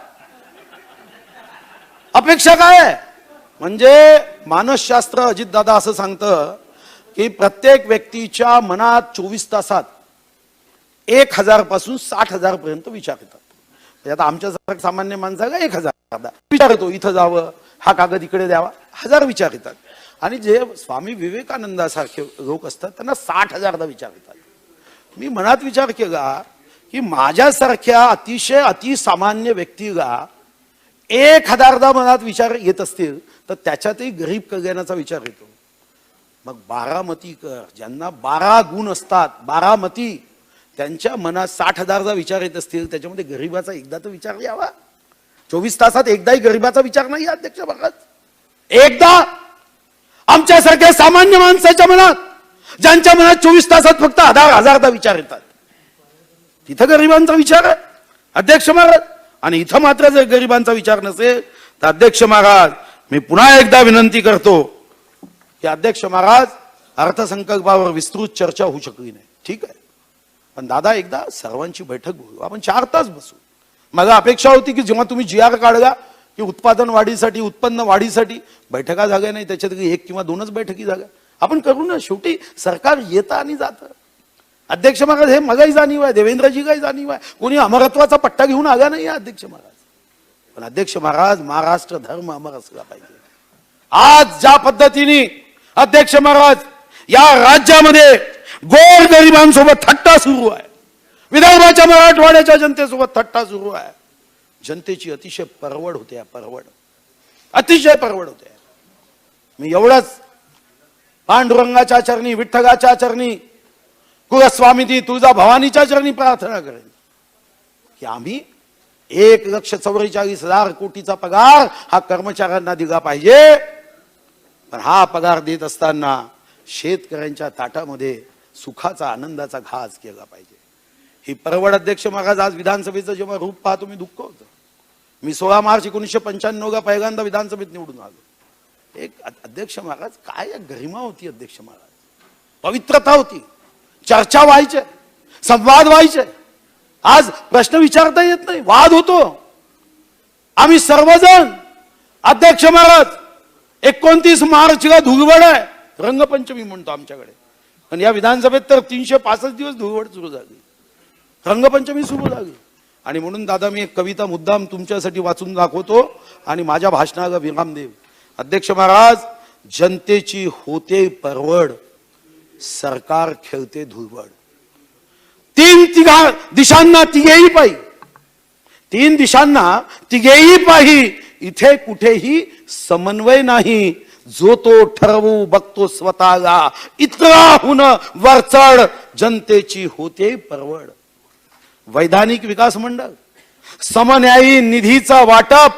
अपेक्षा काय आहे? म्हणजे मानसशास्त्र अजितदादा असं सांगतं की प्रत्येक व्यक्तीच्या मनात 24 तासात 1000 पासून 60,000 पर्यंत विचार येतात. म्हणजे आता आमच्यासारखं सामान्य माणसाला 1000 विचार येतो, इथं जावं, हा कागद इकडे द्यावा, 1000 विचार येतात. आणि जे स्वामी विवेकानंदासारखे लोक असतात त्यांना 60,000दा विचार येतात. मी मनात विचार केला की माझ्यासारख्या अतिशय अतिसामान्य व्यक्तीला 1000दा मनात विचार येत असतील तर त्याच्यातही गरीब कल्याणाचा विचार येतो. मग बारामतीकर ज्यांना 12 गुण असतात, बारामती, त्यांच्या मनात 60,000दा विचार येत असतील, त्याच्यामध्ये गरीबाचा एकदा तर विचार यावा. 24 तासात एकदाही गरीबाचा विचार नाही अध्यक्ष महाराज. एकदा आमच्यासारख्या सामान्य माणसाच्या मनात, ज्यांच्या मनात 24 तासात फक्त 1000दा विचार येतात, तिथं गरिबांचा विचार आहे अध्यक्ष महाराज. आणि इथं मात्र जर गरिबांचा विचार नसेल तर अध्यक्ष महाराज मी पुन्हा एकदा विनंती करतो की अध्यक्ष महाराज अर्थसंकल्पावर विस्तृत चर्चा होऊ शकली नाही, ठीक आहे, पण दादा एकदा सर्वांची बैठक बोलू, आपण 4 तास बसू. मला अपेक्षा होती की जेव्हा तुम्ही GR काढला की उत्पादन वाढीसाठी, उत्पन्न वाढीसाठी बैठका झाल्या नाही, त्याच्यात 1 किंवा 2च बैठकी झाल्या. आपण करू ना, शेवटी सरकार येतं आणि जातं. अध्यक्ष महाराज हे मलाही जाणीव आहे, देवेंद्रजी काही जाणीव आहे, कोणी अमरत्वाचा पट्टा घेऊन आला नाही अध्यक्ष महाराज. पण अध्यक्ष महाराज महाराष्ट्र धर्म अमर असला पाहिजे. आज ज्या पद्धतीने अध्यक्ष महाराज या राज्यामध्ये गोर गरिबांसोबत थट्टा सुरू आहे, विदर्भाच्या मराठवाड्याच्या जनतेसोबत थट्टा सुरू आहे, जनतेची अतिशय परवड होते, अतिशय परवड होते. मी एवढंच पांडुरंगाच्या चरणी, विठ्ठलाच्या चरणी, कुलस्वामिनी तुळजा भवानीच्या चरणी प्रार्थना करेन की आम्ही 1,44,000 कोटीचा पगार हा कर्मचाऱ्यांना दिला पाहिजे. पण हा पगार देत असताना शेतकऱ्यांच्या ताटामध्ये सुखाचा, आनंदाचा घास केला पाहिजे. ही परवड अध्यक्ष महाराज आज विधानसभेचं जेव्हा रूप पाहतो मी दुःख होतं. मी 16 मार्च 1995 पहिल्यांदा विधानसभेत निवडून आलो. एक अध्यक्ष महाराज काय गरिमा होती अध्यक्ष महाराज, पवित्रता होती, चर्चा व्हायचे, संवाद व्हायचे. आज प्रश्न विचारता येत नाही, वाद होतो. आम्ही सर्वजण अध्यक्ष महाराज 29 मार्चला धुळवड आहे, रंगपंचमी म्हणतो आमच्याकडे, पण या विधानसभेत तर 365 दिवस धुळवड सुरू झाली, रंगपंचमी सुरू झाली. आणि म्हणून दादा मी एक कविता मुद्दाम तुमच्यासाठी वाचून दाखवतो आणि माझ्या भाषणाला विराम देव. अध्यक्ष महाराज, जनतेची होते परवड, सरकार खेळते धुळवड. 3 दिशांना तिघेही पायी, 3 दिशांना तिघेही पायी, इथे कुठेही समन्वय नाही. जो तो ठरवू बघतो स्वतःला, इतराहून वरचढ, जनतेची होते परवड. वैधानिक विकास मंडळ, समन्यायी निधीचा वाटप,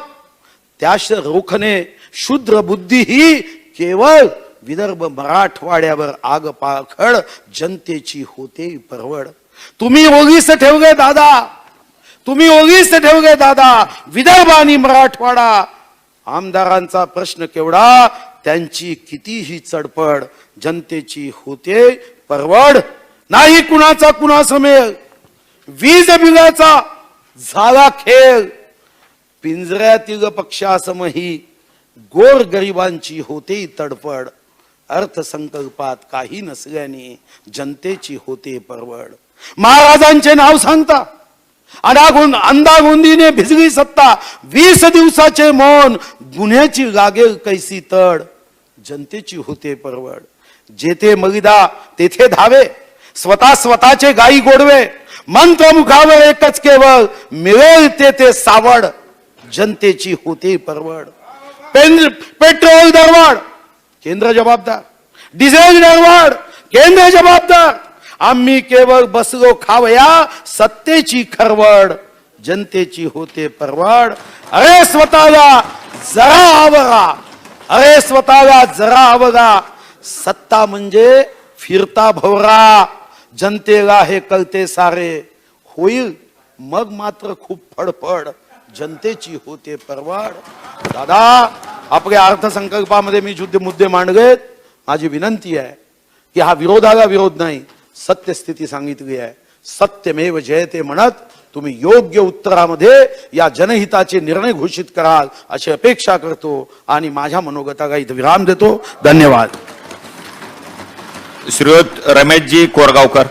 त्यास रोखणे शूद्र बुद्धी ही केवळ विदर्भ मराठवाड्यावर आग पाखड, जनतेची होते परवड. तुम्ही ओगीस ठेवगे दादा, तुम्ही ओगीस ठेवगे दादा, विदर्भ आणि मराठवाडा. आमदारांचा प्रश्न केवढा, त्यांची कितीही चडपड, जनतेची होते परवड. नाही कुणाचा कुणा समेल, वीज बिलाचा झाला खेळ, पिंजऱ्यातील पक्षासमही गोर गरिबांची होते तडफड. अर्थसंकल्पात काही नसल्याने जनतेची होते परवड. महाराजांचे नाव सांगता अंदागोंदीने भिजली सत्ता, 20 दिवसाचे मौन, गुन्ह्याची लागेल कैसी तड, जनतेची होते परवड. जेथे मगिदा तेथे धावे, स्वतःचे गाई गोडवे, मंत्र मुखावर एकच केवळ, मिळेल ते सावड, जनतेची होते परवड. पेट्रोल दरवाढ केंद्र जबाबदार, डिझेल दरवाढ केंद्र जबाबदार. आम्ही केवळ बसलो खावया सत्तेची खरवड, जनतेची होते परवड. अरे स्वतःला जरा आवरा, अरे स्वतःला जरा आवरा. सत्ता म्हणजे फिरता भवरा, जनतेला हे कळते सारे. होईल मग मात्र खूप फडफड, जनतेची होते परवड. दादा, आपल्या अर्थसंकल्पामध्ये मी जे मुद्दे मांडलेत, माझी विनंती आहे की हा विरोधाला विरोध नाही, सत्यस्थिती सांगितली आहे. सत्यमेव जयते म्हणत तुम्ही योग्य उत्तरामध्ये या जनहिताचे निर्णय घोषित कराल अशी अपेक्षा करतो आणि माझ्या मनोगताला इथे विराम देतो. धन्यवाद. श्रीयुत रमेशजी कोरगावकर.